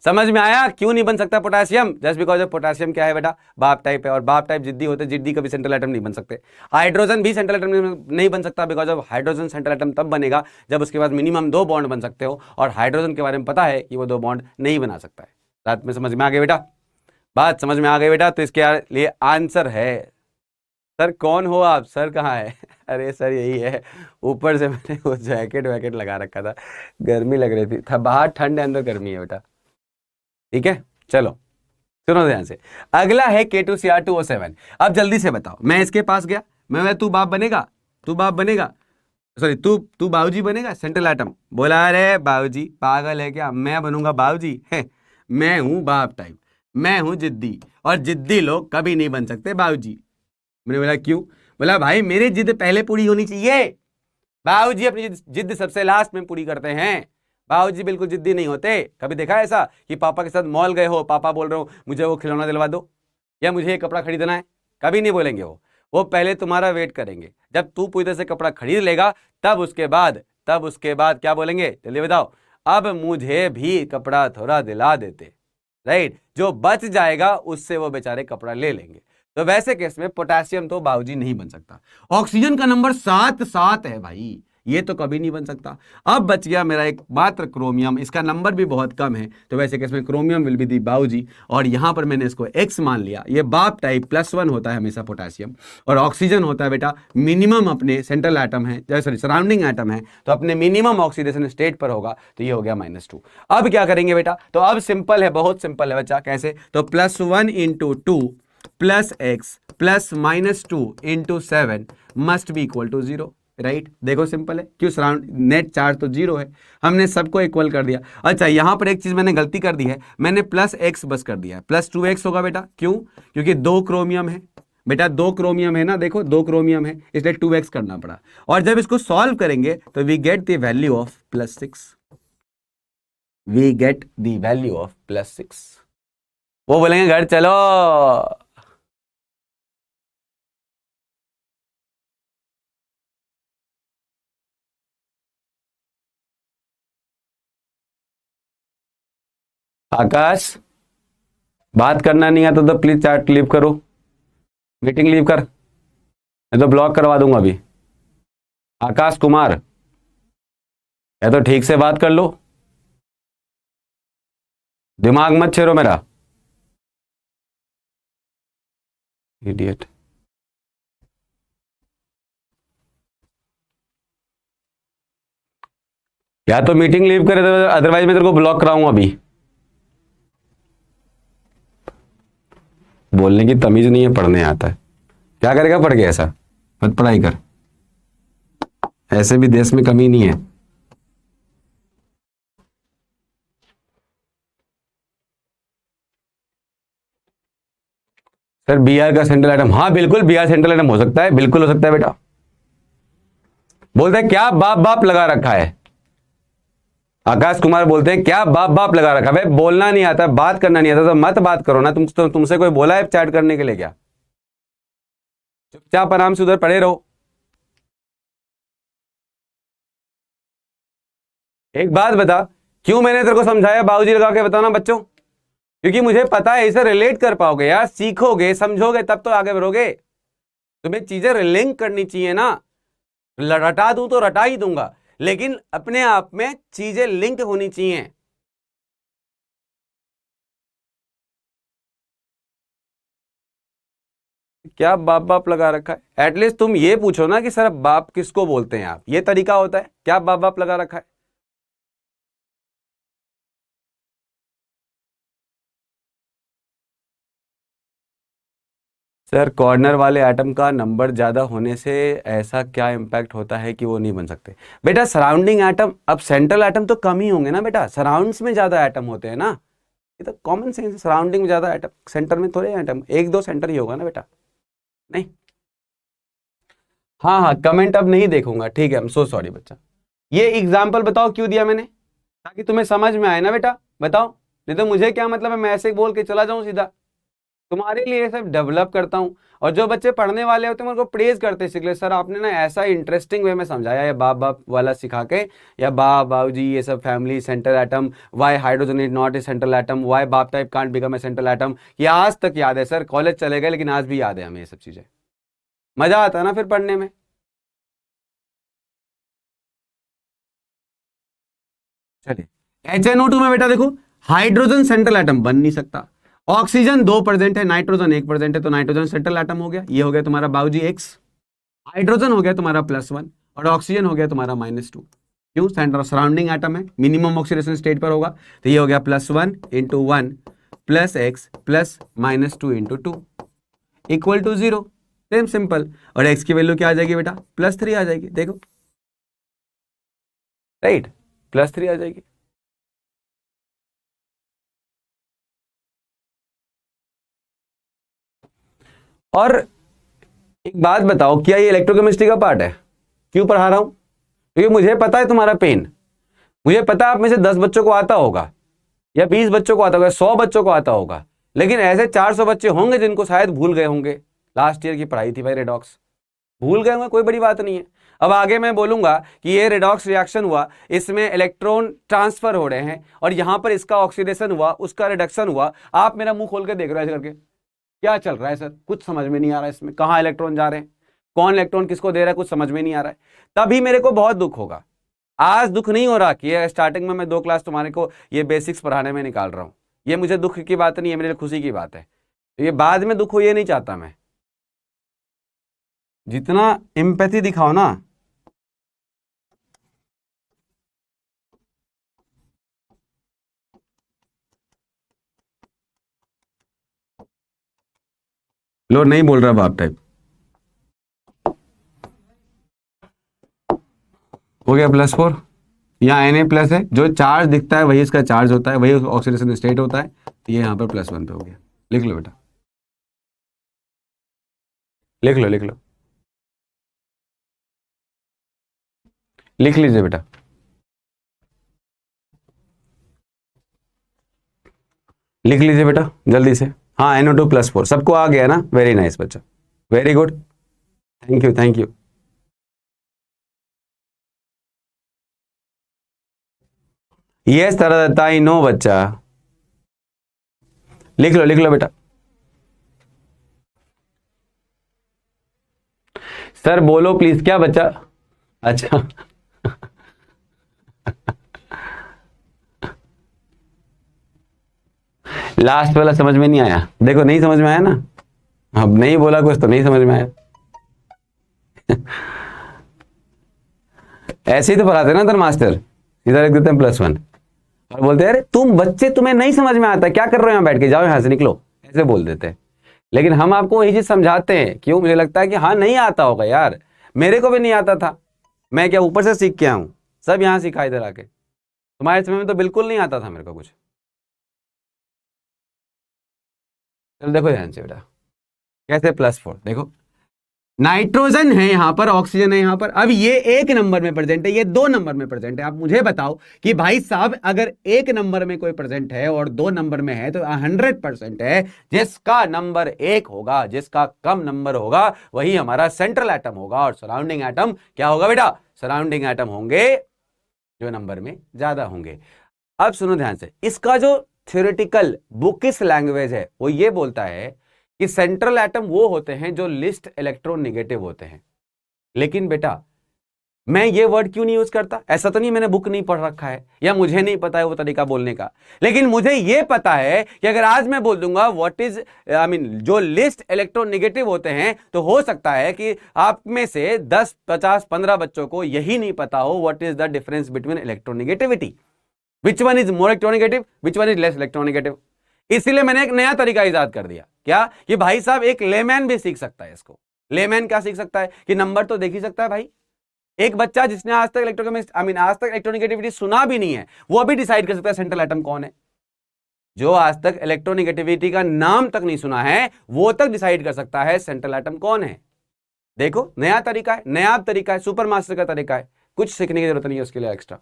समझ में आया क्यों नहीं बन सकता potassium? Just because of potassium क्या है बेटा, बाप टाइप है, और बाप टाइप जिद्दी होते, जिद्दी कभी सेंट्रल एटम नहीं बन सकते। हाइड्रोजन भी सेंट्रल एटम नहीं बन सकता because of hydrogen central atom तब बनेगा जब उसके बाद मिनिमम 2 बॉन्ड बन सकते हो, और हाइड्रोजन के बारे में पता है कि वो 2 बॉन्ड नहीं बना सकता है। रात में समझ में आ गई बेटा? बात समझ में आ गई बेटा? तो इसके लिए आंसर है, सर कौन हो आप, सर कहाँ है? अरे सर यही है, ऊपर से मैंने वो जैकेट वैकेट लगा रखा था, गर्मी लग रही थी, बाहर ठंड है अंदर गर्मी है बेटा, ठीक है। चलो सुनो ध्यान से, अगला है K2Cr2O7। अब जल्दी से बताओ, मैं इसके पास गया, मैं तू बाप बनेगा, तू बाप बनेगा, सॉरी तू बाबूजी बनेगा, सेंट्रल एटम बोला, अरे बाबूजी पागल है क्या, मैं बनूंगा बाबूजी है, मैं हूं बाप टाइप, मैं हूं जिद्दी, और जिद्दी लोग कभी नहीं बन सकते बाबूजी। मैंने बोला क्यों? बोला भाई मेरी जिद पहले पूरी होनी चाहिए, बाबूजी अपनी जिद सबसे लास्ट में पूरी करते हैं, बाबूजी बिल्कुल जिद्दी नहीं होते। कभी देखा है ऐसा कि पापा के साथ मॉल गए हो, पापा बोल रहे हो मुझे वो खिलौना दिलवा दो या मुझे ये कपड़ा खरीदना है, कभी नहीं बोलेंगे वो पहले तुम्हारा वेट करेंगे, जब तू पूरी तरह से कपड़ा खरीद लेगा तब उसके बाद क्या बोलेंगे, जल्दी बताओ, अब मुझे भी कपड़ा थोड़ा दिला देते, राइट। जो बच जाएगा उससे वो बेचारे कपड़ा ले लेंगे। तो वैसे केस में पोटेशियम तो बाबूजी नहीं बन सकता। ऑक्सीजन का नंबर 7 है भाई, ये तो कभी नहीं बन सकता। अब बच गया मेरा एक मात्र क्रोमियम, इसका नंबर भी बहुत कम है, तो वैसे केस में क्रोमियम विल बी दी बाबूजी, और यहां पर मैंने इसको x मान लिया। ये बाप टाइप +1 होता है हमेशा पोटेशियम, और ऑक्सीजन होता है बेटा मिनिमम अपने सेंट्रल एटम है, सॉरी सराउंडिंग एटम है, तो अपने मिनिमम ऑक्सीडेशन स्टेट पर होगा, तो ये हो गया -2। अब क्या करेंगे बेटा? तो अब सिंपल है, बहुत सिंपल है बच्चा। कैसे? तो +1 × 2 plus x plus -2 × 7 must be equal to 0, right. देखो सिंपल है, क्यों? सराउंड नेट चार्ज तो 0 है, हमने सबको इक्वल कर दिया। अच्छा यहां पर एक चीज मैंने गलती कर दी है, मैंने +x बस कर दिया है, +2x होगा बेटा, क्यों? क्योंकि 2 क्रोमियम है बेटा, 2 क्रोमियम है ना, देखो 2 क्रोमियम है, इसलिए 2x करना पड़ा। और जब इसको सॉल्व करेंगे तो we get the value of +6, we get the value of +6। वो बोलेंगे घर चलो, आकाश बात करना नहीं आता तो प्लीज चैट लीव करो, मीटिंग लीव कर, मैं तो ब्लॉक करवा दूंगा अभी। आकाश कुमार, या तो ठीक से बात कर लो, दिमाग मत छेड़ो मेरा, इडियट। या तो मीटिंग लीव करे, अदरवाइज मैं तेरे को ब्लॉक कराऊंगा अभी। बोलने की तमीज नहीं है, पढ़ने आता है, क्या करेगा पढ़ के? ऐसा मत पढ़ाई कर, ऐसे भी देश में कमी नहीं है। सर बी आर का सेंट्रल एटम, हाँ बिल्कुल बी आर सेंट्रल एटम हो सकता है, बिल्कुल हो सकता है बेटा। बोलते हैं क्या बाप बाप लगा रखा है, आकाश कुमार बोलते हैं क्या बाप बाप लगा रखा है। बोलना नहीं आता, बात करना नहीं आता तो मत बात करो ना। तुमसे कोई बोला है चैट करने के लिए क्या? चुपचाप आराम से उधर पड़े रहो। एक बात बता, क्यों मैंने तेरे को समझाया बाबूजी लगा के बताना बच्चों? क्योंकि मुझे पता है इसे रिलेट कर पाओगे यार, सीखोगे समझोगे तब तो आगे बढ़ोगे। तुम्हें चीजें लिंक करनी चाहिए ना। रटा दूं तो रटा ही दूंगा, लेकिन अपने आप में चीजें लिंक होनी चाहिए। क्या बाप बाप लगा रखा है? एटलीस्ट तुम ये पूछो ना कि सर बाप किसको बोलते हैं आप, ये तरीका होता है। क्या बाप बाप लगा रखा है? सर कॉर्नर वाले एटम का नंबर ज्यादा होने से ऐसा क्या इंपैक्ट होता है कि वो नहीं बन सकते? बेटा सराउंडिंग एटम, अब सेंट्रल एटम तो कम ही होंगे ना बेटा, सराउंड्स में ज्यादा एटम होते हैं ना। ये तो कॉमन सेंस है, सराउंडिंग में ज्यादा एटम, सेंटर में थोड़े एटम, एक दो सेंटर ही होगा ना बेटा। नहीं, हाँ हाँ कमेंट अब नहीं देखूंगा, ठीक है, आई एम सो सॉरी बच्चा। ये एग्जाम्पल बताओ क्यों दिया मैंने, ताकि तुम्हें समझ में आए ना बेटा, बताओ। नहीं तो मुझे क्या मतलब है, मैं ऐसे बोल के चला जाऊं सीधा। तुम्हारे लिए सब डेवलप करता हूं। और जो बच्चे पढ़ने वाले होते हैं उनको प्रेज करते सीख, सर आपने ना ऐसा इंटरेस्टिंग वे में समझाया, या बाप बाप वाला सिखा के, या बाप बाबू जी ये सब family central atom, why hydrogen is not a central atom, why बाप type can't become a central atom. ये आज तक याद है सर, कॉलेज चले गए लेकिन आज भी याद है हमें ये सब चीजें। मजा आता है ना फिर पढ़ने में। चलिए HNO2 में बेटा देखो, हाइड्रोजन सेंट्रल एटम बन नहीं सकता। ऑक्सीजन 2% है, नाइट्रोजन 1% है, तो नाइट्रोजन सेंट्रल एटम हो गया। ये हो गया तुम्हारा बाबूजी X। हाइड्रोजन हो गया तुम्हारा +1 और ऑक्सीजन हो गया तुम्हारा -2। क्यों? सेंटर सराउंडिंग एटम है, मिनिमम ऑक्सीडेशन स्टेट पर होगा। तो ये हो गया +1 × 1 + x + -2 × 2 = 0। Same simple. और x की वैल्यू क्या आ जाएगी बेटा? +3 आ जाएगी। देखो राइट, +3 आ जाएगी। और एक बात बताओ, क्या ये इलेक्ट्रोकेमिस्ट्री का पार्ट है? क्यों पढ़ा रहा हूं? क्योंकि मुझे पता है तुम्हारा पेन। मुझे पता है आप में से 10 बच्चों को आता होगा, या 20 बच्चों को आता होगा, 100 बच्चों को आता होगा, लेकिन ऐसे 400 बच्चे होंगे जिनको शायद भूल गए होंगे। लास्ट ईयर की पढ़ाई थी भाई रेडॉक्स, भूल गए होंगे, कोई बड़ी बात नहीं है। अब आगे मैं बोलूंगा कि ये रेडॉक्स रिएक्शन हुआ, इसमें इलेक्ट्रॉन ट्रांसफर हो रहे हैं, और यहां पर इसका ऑक्सीडेशन हुआ, उसका रिडक्शन हुआ। आप मेरा मुंह खोल के देख रहे हो करके, क्या चल रहा है सर? कुछ समझ में नहीं आ रहा है इसमें, कहाँ इलेक्ट्रॉन जा रहे हैं, कौन इलेक्ट्रॉन किसको दे रहा है, कुछ समझ में नहीं आ रहा है। तभी मेरे को बहुत दुख होगा। आज दुख नहीं हो रहा कि स्टार्टिंग में मैं 2 क्लास तुम्हारे को ये बेसिक्स पढ़ाने में निकाल रहा हूं। ये मुझे दुख की बात नहीं है, मेरे लिए खुशी की बात है। ये बाद में दुख हो ये नहीं चाहता मैं। जितना एम्पैथी दिखाओ ना, लो नहीं बोल रहा बाप टाइप, हो गया +4। यहाँ Na+ है, जो चार्ज दिखता है वही इसका चार्ज होता है, वही ऑक्सीडेशन स्टेट होता है। तो ये यहाँ पर +1 पे हो गया। लिख लो बेटा, लिख लो लिख लो, लिख लीजिए बेटा, लिख लीजिए बेटा जल्दी से। हाँ NO2+4 सबको आ गया ना? वेरी नाइस बच्चा, very good, thank you thank you. Yes तरह आई नो बच्चा, लिख लो बेटा। सर बोलो प्लीज, क्या बच्चा? अच्छा लास्ट वाला समझ में नहीं आया, देखो नहीं समझ में आया ना, अब नहीं बोला कुछ तो नहीं समझ में आया। ऐसे ही तो पढ़ाते ना इधर मास्टर, इधर लिख देते हैं +1 और बोलते हैं अरे तुम बच्चे तुम्हें नहीं समझ में आता, क्या कर रहे हो यहाँ बैठ के, जाओ यहाँ से निकलो, ऐसे बोल देते हैं। लेकिन हम आपको वही चीज समझाते हैं। क्यों? मुझे लगता है कि हाँ नहीं आता होगा यार, मेरे को भी नहीं आता था, मैं क्या ऊपर से सीख के आऊं? सब यहाँ सिखा इधर आके। तुम्हारे समय में तो बिल्कुल नहीं आता था मेरे को कुछ। चलो देखो ध्यान से बेटा, कैसे +4? देखो नाइट्रोजन है यहां पर, ऑक्सीजन है यहां पर। अब ये 1 नंबर में प्रेजेंट है, ये 2 नंबर में प्रेजेंट है। आप मुझे बताओ कि भाई साहब अगर 1 नंबर में कोई प्रेजेंट है और 2 नंबर में है तो 100% है जिसका नंबर 1 होगा, जिसका कम नंबर होगा वही हमारा सेंट्रल एटम होगा। और सराउंडिंग एटम क्या होगा बेटा? सराउंडिंग एटम होंगे जो नंबर में ज्यादा होंगे। अब सुनो ध्यान से, इसका जो थ्योरेटिकल बुकिश लैंग्वेज है वो ये बोलता है कि सेंट्रल एटम वो होते हैं जो लिस्ट इलेक्ट्रोनेगेटिव होते हैं। लेकिन बेटा मैं ये वर्ड क्यों नहीं यूज करता? ऐसा तो नहीं मैंने बुक नहीं पढ़ रखा है या मुझे नहीं पता है वो तरीका बोलने का, लेकिन मुझे ये पता है कि अगर आज मैं बोल दूंगा व्हाट इज जो लिस्ट इलेक्ट्रोनेगेटिव होते हैं, तो हो सकता है कि आप में से 10, 50, 15 बच्चों को यही नहीं पता हो what is the difference between electronegativity, which one is more electronegative, which one is less electronegative. इसीलिए मैंने एक नया तरीका इजाद कर दिया, क्या कि भाई साहब एक लेमैन भी सीख सकता है इसको। लेमैन क्या सीख सकता है कि नंबर तो देख ही सकता है भाई। एक बच्चा जिसने आज तक आज तक इलेक्ट्रोनेगेटिविटी सुना भी नहीं है, वो अभी डिसाइड कर सकता है सेंट्रल एटम कौन है। जो आज तक इलेक्ट्रोनेगेटिविटी का नाम तक नहीं सुना है वो तक डिसाइड कर सकता है सेंट्रल एटम कौन है। देखो नया तरीका है, नया तरीका है, सुपर मास्टर का तरीका है, कुछ सीखने की जरूरत नहीं है उसके लिए एक्स्ट्रा।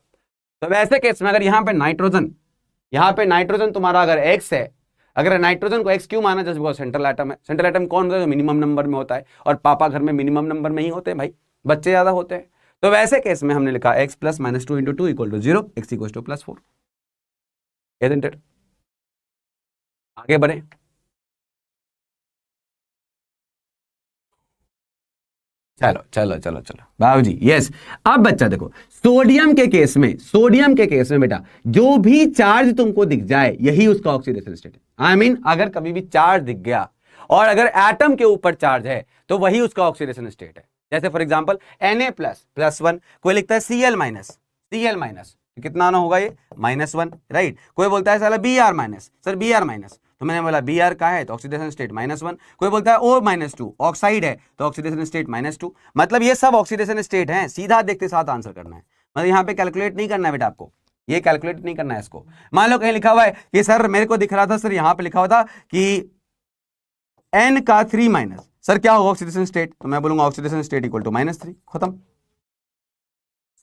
तो वैसे केस में अगर यहां पे नाइट्रोजन तुम्हारा अगर एक्स है, अगर नाइट्रोजन को एक्स क्यों माना? जस्ट बिकॉज सेंट्रल एटम है। सेंट्रल एटम कौन होता है? जो मिनिमम नंबर में होता है, और पापा घर में मिनिमम नंबर में ही होते हैं भाई, बच्चे ज्यादा होते हैं। तो वैसे केस में हमने लिखा x + -2 × 2 = 0, x = +4। Isn't it? आगे बढ़े। चलो बाबू जी, यस। अब बच्चा देखो सोडियम के केस में बेटा जो भी चार्ज तुमको दिख जाए यही उसका ऑक्सीडेशन स्टेट है। अगर कभी भी चार्ज दिख गया और अगर एटम के ऊपर चार्ज है तो वही उसका ऑक्सीडेशन स्टेट है। जैसे फॉर एग्जांपल Na+ +1, कोई लिखता है Cl-, कितना आना होगा ये? -1, राइट। कोई बोलता है साला Br-, सर Br-, तो मैंने बोला Br का है तो ऑक्सीडेशन स्टेट -1। कोई बोलता है O-2, ऑक्साइड है तो ऑक्सीडेशन स्टेट -2। मतलब ये सब ऑक्सीडेशन स्टेट हैं, सीधा देखते साथ आंसर करना है। मतलब यहाँ पे कैलकुलेट नहीं करना है बेटा, आपको ये कैलकुलेट नहीं करना है इसको। मान लो कहीं लिखा हुआ है कि सर मेरे को दिख रहा था, सर यहाँ पे लिखा हुआ था कि N का 3-, सर क्या होगा ऑक्सीडेशन स्टेट? तो मैं बोलूंगा ऑक्सीडेशन स्टेट = -3, खत्म,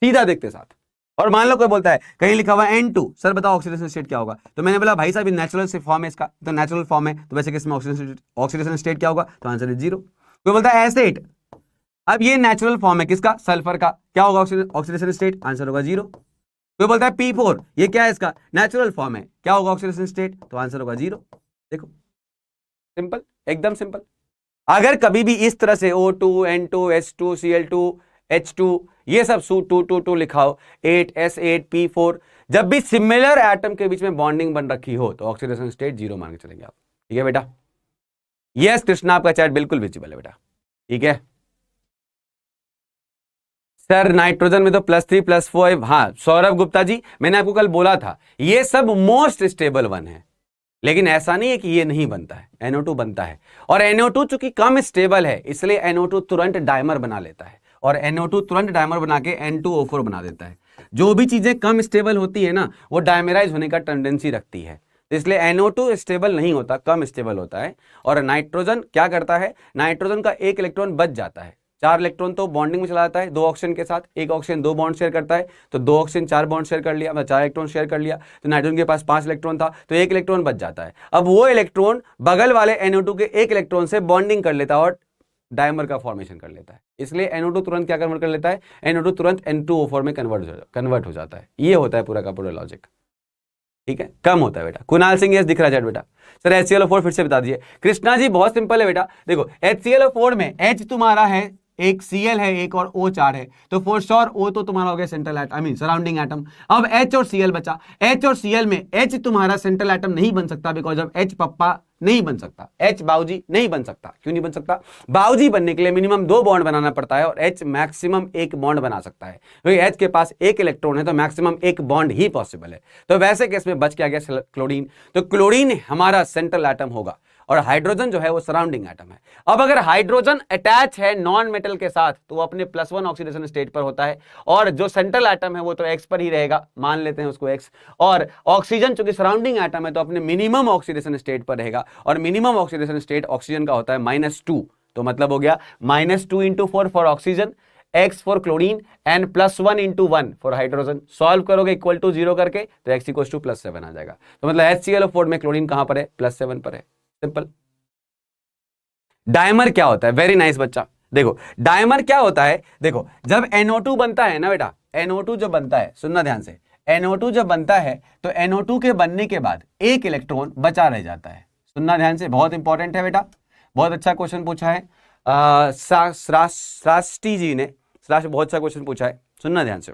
सीधा देखते साथ। और मान लो कोई बोलता है कहीं लिखा हुआ N2, सर बताओ ऑक्सीडेशन स्टेट क्या होगा? तो मैंने बोला भाई साहब नेचुरल से फॉर्म है इसका, तो नेचुरल फॉर्म है, तो वैसे किसमें ऑक्सीडेशन स्टेट क्या होगा? तो आंसर इज 0। कोई बोलता है एसिड, अब ये नेचुरल फॉर्म है किसका? सल्फर का, क्या होगा ऑक्सीडेशन स्टेट? आंसर होगा 0। कोई बोलता है P4, ये क्या है इसका? नेचुरल फॉर्म है, क्या होगा ऑक्सीडेशन स्टेट? तो आंसर होगा 0। देखो सिंपल, एकदम सिंपल। अगर कभी भी इस तरह से O2, N2, H2, Cl2, H2 ये सब Su2, लिखा हो, 8S8, P4, जब भी सिमिलर एटम के बीच में बॉन्डिंग बन रखी हो तो ऑक्सीडेशन स्टेट 0 मान के चलेंगे आप। ठीक है बेटा? यस कृष्णा, आपका चैट बिल्कुल विजिबल है बेटा। ठीक है सर, नाइट्रोजन में तो +3 +4। हाँ सौरभ गुप्ता जी, मैंने आपको कल बोला था ये सब मोस्ट स्टेबल वन है, लेकिन ऐसा नहीं है कि ये नहीं बनता है, NO2 बनता है। और NO2 चूंकि कम स्टेबल है इसलिए NO2 तुरंत डायमर बना लेता है, और NO2 तुरंत डायमर बना के N2O4 बना देता है। जो भी चीजें कम स्टेबल होती है ना वो डायमेराइज होने का टेंडेंसी रखती है, इसलिए NO2 स्टेबल नहीं होता, कम स्टेबल होता है। और नाइट्रोजन क्या करता है? नाइट्रोजन का 1 इलेक्ट्रॉन बच जाता है, 4 इलेक्ट्रॉन तो बॉन्डिंग में चला जाता है 2 ऑक्सीजन के साथ। 1 ऑक्सीजन 2 बॉन्ड शेयर करता है, तो 2 ऑक्सीजन 4 बॉन्ड शेयर कर लिया, मतलब 4 इलेक्ट्रॉन शेयर कर लिया। तो नाइट्रोजन के पास 5 इलेक्ट्रॉन था तो 1 इलेक्ट्रॉन बच जाता है। अब वो इलेक्ट्रॉन बगल वाले NO2 के 1 इलेक्ट्रॉन से बॉन्डिंग कर लेता है और डायमर का फॉर्मेशन कर लेता है। इसलिए NO2 तुरंत क्या कन्वर्ट कर लेता है? NO2 तुरंत N2O4 में कन्वर्ट हो जाता है। ये होता है पूरा का पूरा लॉजिक। ठीक है, कम होता है बेटा। कुणाल सिंह, यस दिख रहा है बेटा। सर HClO4 फिर से बता दीजिए। कृष्णा जी बहुत सिंपल है बेटा, देखो HClO4 में H तुम्हारा है, एक Cl है, एक और O4 है, तो फॉर श्योर O तो तुम्हारा हो गया सेंट्रल एटम, सराउंडिंग एटम। अब H और Cl बचा। H और Cl में H तुम्हारा सेंट्रल एटम नहीं बन सकता, बिकॉज ऑफ H पप्पा नहीं बन सकता, H बाऊजी नहीं बन सकता। क्यों नहीं बन सकता? बाऊजी बनने के लिए मिनिमम 2 बॉन्ड बनाना पड़ता है और H मैक्सिमम 1 बॉन्ड बना सकता है, क्योंकि H के पास 1 इलेक्ट्रॉन है तो मैक्सिमम 1 बॉन्ड ही पॉसिबल है। तो वैसे केस में बच क्या गया? क्लोरीन। तो क्लोरीन हमारा सेंट्रल एटम होगा। और हाइड्रोजन जो है वो सराउंडिंग एटम है। अब अगर हाइड्रोजन अटैच है नॉन मेटल के साथ तो वो अपने +1 ऑक्सीडेशन स्टेट पर होता है, और जो सेंट्रल एटम है वो तो x पर ही रहेगा, मान लेते हैं उसको x, और ऑक्सीजन चूंकि सराउंडिंग एटम है तो अपने मिनिमम ऑक्सीडेशन स्टेट पर रहेगा, और मिनिमम ऑक्सीडेशन स्टेट ऑक्सीजन का होता है -2, तो मतलब हो गया -2 × 4 for oxygen, x for chlorine and +1 × 1 for hydrogen. Solve करोगे इक्वल टू 0 करके तो x = +7 आ जाएगा। तो मतलब HClO4 में क्लोरीन कहां पर है? +7 पर है। सिंपल। डायमर क्या होता है? वेरी नाइस बच्चा। देखो डायमर क्या होता है, देखो जब NO2 बनता है ना बेटा, NO2 जब बनता है, सुनना ध्यान से, NO2 जब बनता है तो NO2 के बनने के बाद एक इलेक्ट्रॉन बचा रह जाता है। सुनना ध्यान से, बहुत इंपॉर्टेंट है बेटा, बहुत अच्छा क्वेश्चन पूछा है श्राष्टी जी ने, बहुत अच्छा क्वेश्चन पूछा है, सुनना ध्यान से।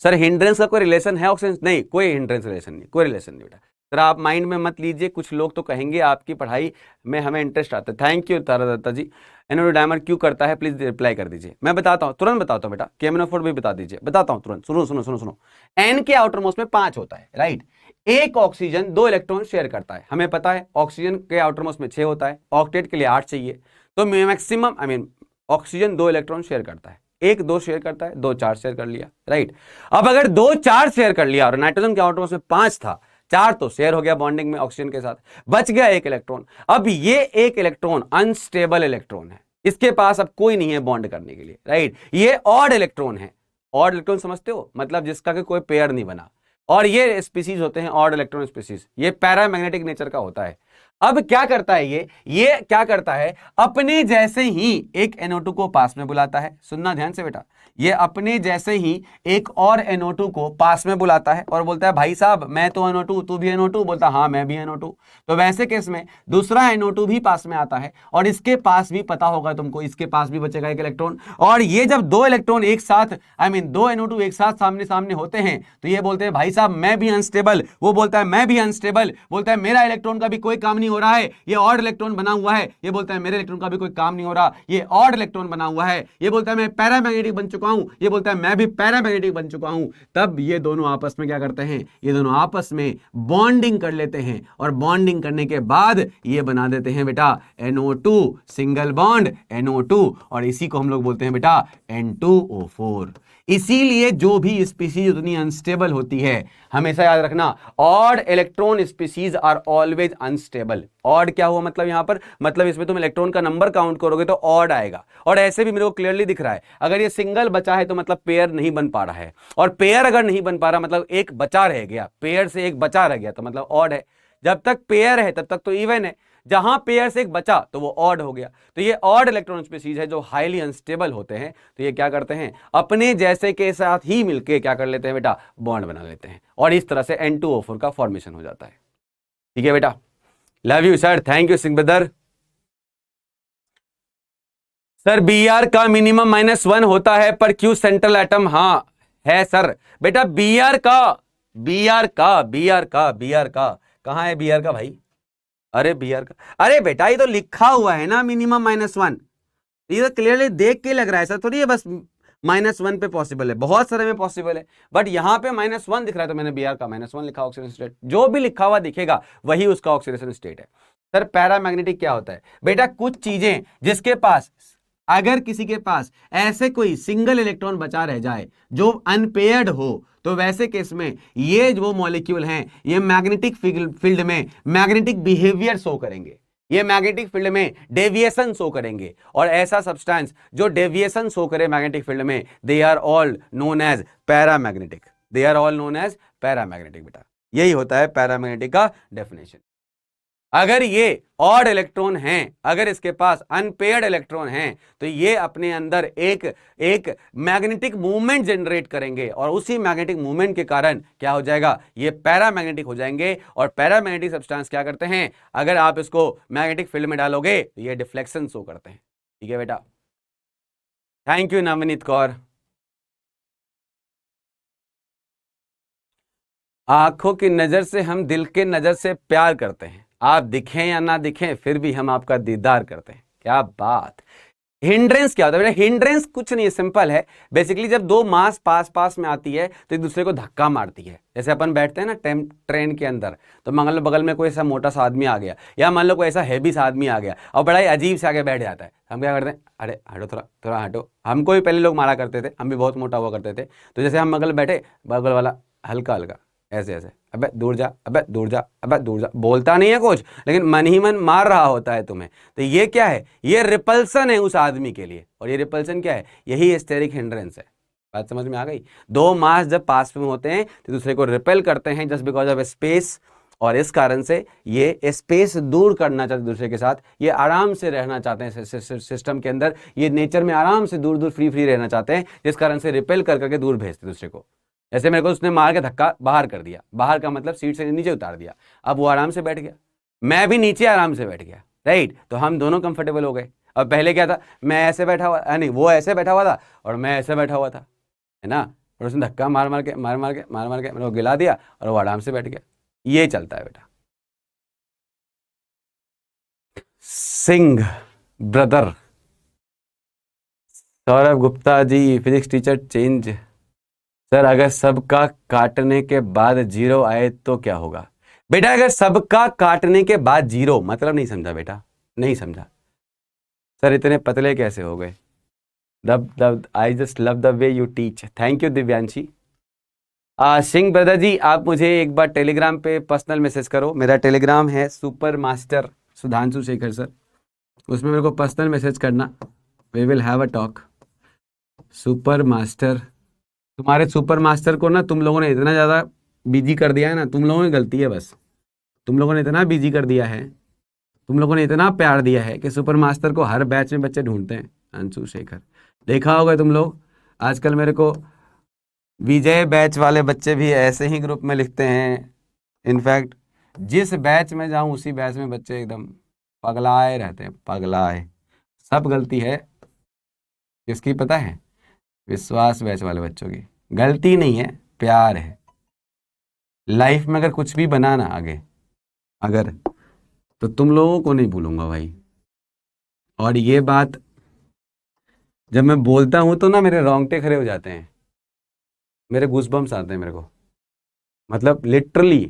सर हिंड्रेंस का कोई रिलेशन है ऑक्सीजन? नहीं, कोई हिंड्रेंस रिलेशन नहीं, कोई रिलेशन नहीं बेटा। सर आप माइंड में मत लीजिए, कुछ लोग तो कहेंगे आपकी पढ़ाई में हमें इंटरेस्ट आता है। Thank you Tara Datta ji. NO2 dimer क्यों करता है, प्लीज रिप्लाई कर दीजिए। मैं बताता हूँ, तुरंत बताता हूँ बेटा, KMnO4 भी बता दीजिए, बताता हूँ तुरंत। सुनो सुनो सुनो सुनो, N के आउटर मोस्ट में 5 होता है, राइट। एक ऑक्सीजन 2 इलेक्ट्रॉन शेयर करता है, हमें पता है ऑक्सीजन के आउटर मोस्ट में 6 होता है, ऑक्टेट के लिए 8 चाहिए, तो मैक्सिमम ऑक्सीजन 2 इलेक्ट्रॉन शेयर करता है, 1 2 शेयर करता है, 2 4 शेयर कर लिया, राइट। अब अगर 2 4 शेयर कर लिया और नाइट्रोजन के आउटर मोस्ट में 5 था, 4 तो शेयर हो गया बॉन्डिंग में ऑक्सीजन के साथ, बच गया 1 इलेक्ट्रॉन। अब ये 1 इलेक्ट्रॉन अनस्टेबल इलेक्ट्रॉन है, इसके पास अब कोई नहीं है बॉन्ड करने के लिए, राइट। ये ऑड इलेक्ट्रॉन है, ऑड इलेक्ट्रॉन समझते हो, मतलब जिसका कोई पेयर नहीं बना, और ये स्पीसीज होते हैं ऑड इलेक्ट्रॉन स्पीसीज, ये पैरामैग्नेटिक नेचर का होता है। अब क्या करता है ये क्या करता है, अपने जैसे ही एक NO2 को पास में बुलाता है। सुनना ध्यान से बेटा, ये अपने जैसे ही एक और NO2 को पास में बुलाता है और बोलता है भाई साहब मैं तो NO2, तू भी NO2, बोलता हाँ मैं भी NO2। तो वैसे केस में दूसरा NO2 भी पास में आता है, और इसके पास भी पता होगा तुमको, इसके पास भी बचेगा 1 इलेक्ट्रॉन। और ये जब 2 इलेक्ट्रॉन एक साथ, 2 NO2 एक साथ सामने सामने होते हैं तो ये बोलते हैं भाई साहब मैं भी अनस्टेबल, वो बोलता है मैं भी अनस्टेबल, बोलता है मेरा इलेक्ट्रॉन का भी कोई काम नहीं हो रहा है, ये ऑड इलेक्ट्रॉन बना हुआ है, ये बोलता है मेरे इलेक्ट्रॉन का भी कोई काम नहीं हो रहा, ये ऑड इलेक्ट्रॉन बना हुआ है, ये बोलता है मैं पैरामैग्नेटिक बन चुका हूं, ये बोलता है मैं भी पैरामैग्नेटिक बन चुका हूं। तब ये दोनों आपस में क्या करते हैं, ये दोनों आपस में बॉन्डिंग कर लेते हैं, और बॉन्डिंग करने के बाद ये बना देते हैं बेटा NO2 सिंगल बॉन्ड NO2, और इसी को हम लोग बोलते हैं बेटा N2O4। इसीलिए जो भी स्पीसीज उतनी अनस्टेबल होती है, हमेशा याद रखना odd electron species are always unstable. Odd क्या हुआ मतलब यहां पर, मतलब इसमें तुम इलेक्ट्रॉन का नंबर काउंट करोगे तो ऑड आएगा, और ऐसे भी मेरे को क्लियरली दिख रहा है अगर ये सिंगल बचा है तो मतलब पेयर नहीं बन पा रहा है, और पेयर अगर नहीं बन पा रहा मतलब एक बचा रह गया, पेयर से एक बचा रह गया तो मतलब ऑड है। जब तक पेयर है तब तक तो इवन है, जहां पेयर से एक बचा तो वो ऑड हो गया। तो ये ऑड इलेक्ट्रॉन स्पीसीज है जो हाईली अनस्टेबल होते हैं, तो ये क्या करते हैं अपने जैसे के साथ ही मिलके क्या कर लेते हैं बेटा, बॉन्ड बना लेते हैं, और इस तरह से N2O4 का फॉर्मेशन हो जाता है। ठीक है बेटा, love you sir, thank you Singh brother. Sir Br का मिनिमम -1 होता है पर क्यों सेंट्रल एटम? हाँ है सर बेटा, Br का कहां है Br का भाई? अरे Br का, अरे बेटा ये तो लिखा हुआ है ना मिनिमम -1, ये तो क्लियरली देख के लग रहा है सर, थोड़ी ये बस -1 पे पॉसिबल है, बहुत सारे में पॉसिबल है, बट यहां पे -1 दिख रहा है तो मैंने Br का -1 लिखा ऑक्सीडेशन स्टेट। जो भी लिखा हुआ दिखेगा वही उसका ऑक्सीडेशन स्टेट है। सर पैरामैग्नेटिक क्या होता है बेटा? कुछ चीजें जिसके पास, अगर किसी के पास ऐसे कोई सिंगल इलेक्ट्रॉन बचा रह जाए जो अनपेयर्ड हो, तो वैसे केस में ये जो मॉलिक्यूल हैं ये मैग्नेटिक फील्ड में मैग्नेटिक बिहेवियर शो करेंगे, ये मैग्नेटिक फील्ड में डेविएशन शो करेंगे, और ऐसा सब्सटेंस जो डेविएशन शो करे मैग्नेटिक फील्ड में, they are all known as paramagnetic, they are all known as paramagnetic. बेटा यही होता है पैरामैग्नेटिक का डेफिनेशन। अगर ये ऑड इलेक्ट्रॉन हैं, अगर इसके पास अनपेयर्ड इलेक्ट्रॉन हैं, तो ये अपने अंदर एक मैग्नेटिक मूवमेंट जनरेट करेंगे, और उसी मैग्नेटिक मूवमेंट के कारण क्या हो जाएगा, ये पैरामैग्नेटिक हो जाएंगे। और पैरामैग्नेटिक सब्सटेंस क्या करते हैं, अगर आप इसको मैग्नेटिक फील्ड में डालोगे तो ये डिफ्लेक्शन शो करते हैं। ठीक है बेटा, थैंक यू नवनीत कौर। आंखों की नजर से हम दिल के नजर से प्यार करते हैं, आप दिखें या ना दिखें फिर भी हम आपका दीदार करते हैं। क्या बात, हिंड्रेंस क्या होता है बेटा? हिंड्रेंस कुछ नहीं है, सिंपल है। बेसिकली जब दो मास पास पास में आती है तो एक दूसरे को धक्का मारती है। जैसे अपन बैठते हैं ना ट्रेन के अंदर, तो मान लो बगल में कोई ऐसा मोटा सा आदमी आ गया, या मान लो कोई ऐसा हैवी सा आदमी आ गया और बड़ा ही अजीब से आगे बैठ जाता है, हम क्या करते हैं? अरे हटो, थोड़ा थोड़ा हटो। हमको भी पहले लोग मारा करते थे, हम भी बहुत मोटा हुआ करते थे, तो जैसे हम बगल बैठे, बगल वाला हल्का हल्का ऐसे ऐसे, अबे दूर जा, अबे दूर जा, अबे दूर जा, बोलता नहीं है कुछ, लेकिन मन ही मन मार रहा होता है तुम्हें। तो ये क्या है? ये रिपल्सन है उस आदमी के लिए। और ये रिपल्सन क्या है? यही एस्थेटिक हिंड्रेंस है। बात समझ में आ गई? दो मास जब पास में होते हैं तो दूसरे को रिपेल करते हैं जस्ट बिकॉज ऑफ स्पेस, और इस कारण से ये स्पेस दूर करना चाहते हैं दूसरे के साथ, ये आराम से रहना चाहते हैं सिस्टम के अंदर, ये नेचर में आराम से दूर दूर फ्री फ्री रहना चाहते हैं, जिस कारण से रिपेल कर करके दूर भेजते दूसरे को। जैसे मेरे को उसने मार के धक्का बाहर कर दिया, बाहर का मतलब सीट से नीचे उतार दिया, अब वो आराम से बैठ गया, मैं भी नीचे आराम से बैठ गया, राइट? तो हम दोनों कंफर्टेबल हो गए। अब पहले क्या था? मैं ऐसे बैठा हुआ, नहीं वो ऐसे बैठा हुआ था और मैं ऐसे बैठा हुआ था, है ना? और उसने धक्का मार मार के मेरे को गिला दिया और वो आराम से बैठ गया। ये चलता है बेटा। Singh brother, Saurabh Gupta ji physics teacher change. Sir अगर सबका काटने के बाद 0 आए तो क्या होगा? बेटा अगर सबका काटने के बाद 0 मतलब नहीं समझा बेटा, नहीं समझा। सर इतने पतले कैसे हो गए? I just love the way you teach. Thank you Divyanshi. Singh brother ji, आप मुझे एक बार टेलीग्राम पे पर्सनल मैसेज करो। मेरा टेलीग्राम है super master Sudhanshu Shekhar sir, उसमें मेरे को पर्सनल मैसेज करना, we will have a talk. Super master, तुम्हारे सुपर मास्टर को ना तुम लोगों ने इतना ज़्यादा बिजी कर दिया है ना, तुम लोगों की गलती है बस। तुम लोगों ने इतना बिजी कर दिया है, तुम लोगों ने इतना प्यार दिया है कि सुपर मास्टर को हर बैच में बच्चे ढूंढते हैं। अंशु शेखर, देखा होगा तुम लोग, आजकल मेरे को विजय बैच वाले बच्चे भी ऐसे ही ग्रुप में लिखते हैं। इनफैक्ट जिस बैच में जाऊं उसी बैच में बच्चे एकदम पगलाए रहते हैं, पगलाए। सब गलती है किसकी पता है? विश्वास बैच वाले बच्चों की। गलती नहीं है, प्यार है। लाइफ में अगर कुछ भी बनाना आगे अगर, तो तुम लोगों को नहीं भूलूंगा भाई। और ये बात जब मैं बोलता हूं तो ना मेरे रोंगटे खड़े हो जाते हैं, मेरे गूज़बम्स आते हैं मेरे को। मतलब लिटरली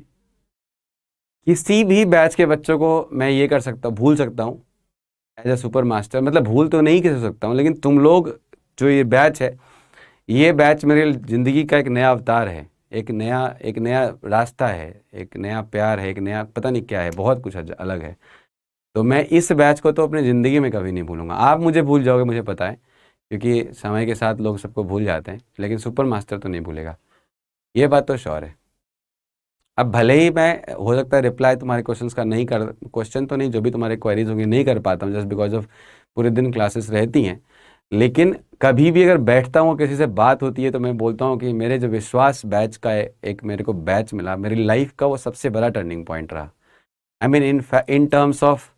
किसी भी बैच के बच्चों को मैं ये कर सकता हूँ, भूल सकता हूँ एज ए सुपर मास्टर। मतलब भूल तो नहीं कर सकता हूँ, लेकिन तुम लोग जो ये बैच है, ये बैच मेरे ज़िंदगी का एक नया अवतार है, एक नया रास्ता है, एक नया प्यार है, एक नया पता नहीं क्या है, बहुत कुछ अलग है। तो मैं इस बैच को तो अपनी ज़िंदगी में कभी नहीं भूलूंगा। आप मुझे भूल जाओगे मुझे पता है, क्योंकि समय के साथ लोग सबको भूल जाते हैं, लेकिन सुपर मास्टर तो नहीं भूलेगा, ये बात तो श्योर है। अब भले ही मैं हो सकता है रिप्लाई तुम्हारे क्वेश्चंस का नहीं कर, क्वेश्चन तो नहीं, जो भी तुम्हारे क्वेरीज होंगी नहीं कर पाता हूँ जस्ट बिकॉज ऑफ पूरे दिन क्लासेस रहती हैं, लेकिन कभी भी अगर बैठता हूँ किसी से बात होती है तो मैं बोलता हूँ कि मेरे जो विश्वास बैच का एक मेरे को बैच मिला, मेरी लाइफ का वो सबसे बड़ा टर्निंग पॉइंट रहा। I mean in terms of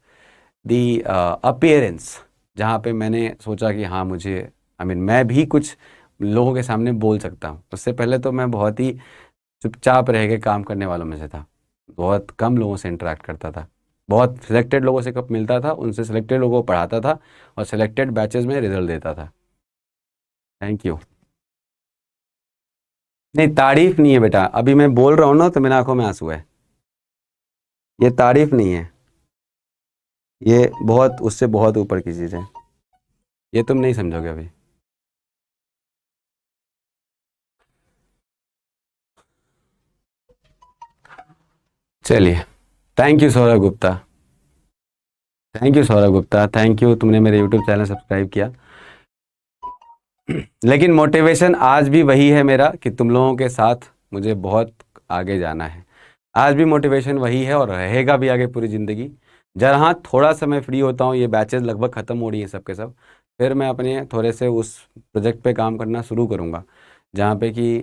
the appearance, जहाँ पे मैंने सोचा कि हाँ मुझे मैं भी कुछ लोगों के सामने बोल सकता हूँ। उससे पहले तो मैं बहुत ही चुपचाप रह के काम करने वालों में से था, बहुत कम लोगों से इंटरेक्ट करता था, बहुत सिलेक्टेड लोगों से कब मिलता था, उनसे सिलेक्टेड लोगों को पढ़ाता था और सिलेक्टेड बैचेस में रिजल्ट देता था। Thank you. नहीं तारीफ नहीं है बेटा, अभी मैं बोल रहा हूँ ना तो मेरी आंखों में आंसू है, ये तारीफ नहीं है, ये बहुत उससे बहुत ऊपर की चीज़ है, ये तुम नहीं समझोगे अभी। चलिए, thank you Saurabh Gupta, thank you Saurabh Gupta, thank you, तुमने मेरे यूट्यूब चैनल सब्सक्राइब किया। लेकिन मोटिवेशन आज भी वही है मेरा कि तुम लोगों के साथ मुझे बहुत आगे जाना है। आज भी मोटिवेशन वही है और रहेगा भी आगे पूरी ज़िंदगी। जहाँ थोड़ा समय फ्री होता हूँ, ये बैचेस लगभग ख़त्म हो रही हैं सबके सब, फिर मैं अपने थोड़े से उस प्रोजेक्ट पे काम करना शुरू करूँगा जहाँ पे कि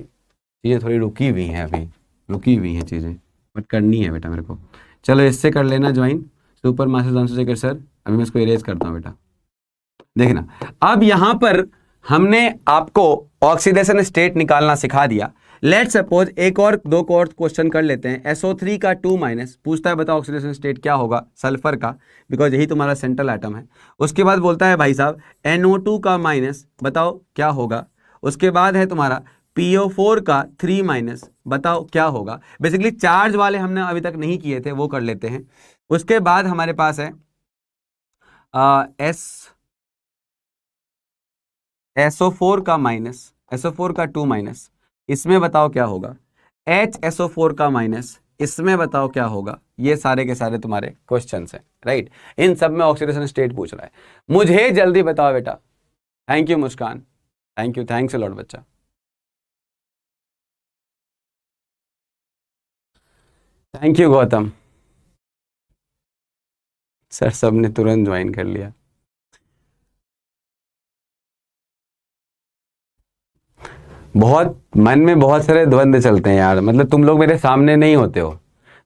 चीज़ें थोड़ी रुकी हुई हैं, अभी रुकी हुई हैं चीज़ें, बट करनी है बेटा मेरे को। चलो इससे कर लेना join, super master Sudhanshu Shekhar sir. अभी मैं इसको इरेज करता हूँ बेटा, देखना। अब यहाँ पर हमने आपको ऑक्सीडेशन स्टेट निकालना सिखा दिया। लेट सपोज एक और दो और क्वेश्चन कर लेते हैं। SO3 का 2- पूछता है बताओ ऑक्सीडेशन स्टेट क्या होगा सल्फर का, बिकॉज यही तुम्हारा सेंट्रल एटम है। उसके बाद बोलता है भाई साहब NO2 का माइनस बताओ क्या होगा। उसके बाद है तुम्हारा PO4 का 3- बताओ क्या होगा। बेसिकली चार्ज वाले हमने अभी तक नहीं किए थे, वो कर लेते हैं। उसके बाद हमारे पास है SO4 का माइनस, SO4 का 2- इसमें बताओ क्या होगा। HSO4 का माइनस, इसमें बताओ क्या होगा। ये सारे के सारे तुम्हारे क्वेश्चंस हैं, राइट। इन सब में ऑक्सीडेशन स्टेट पूछ रहा है। मुझे जल्दी बताओ बेटा। Thank you Muskan, thank you, thanks a lot बच्चा। थैंक यू गौतम सर, सबने तुरंत ज्वाइन कर लिया। बहुत मन में बहुत सारे द्वंद्व चलते हैं यार, मतलब तुम लोग मेरे सामने नहीं होते हो,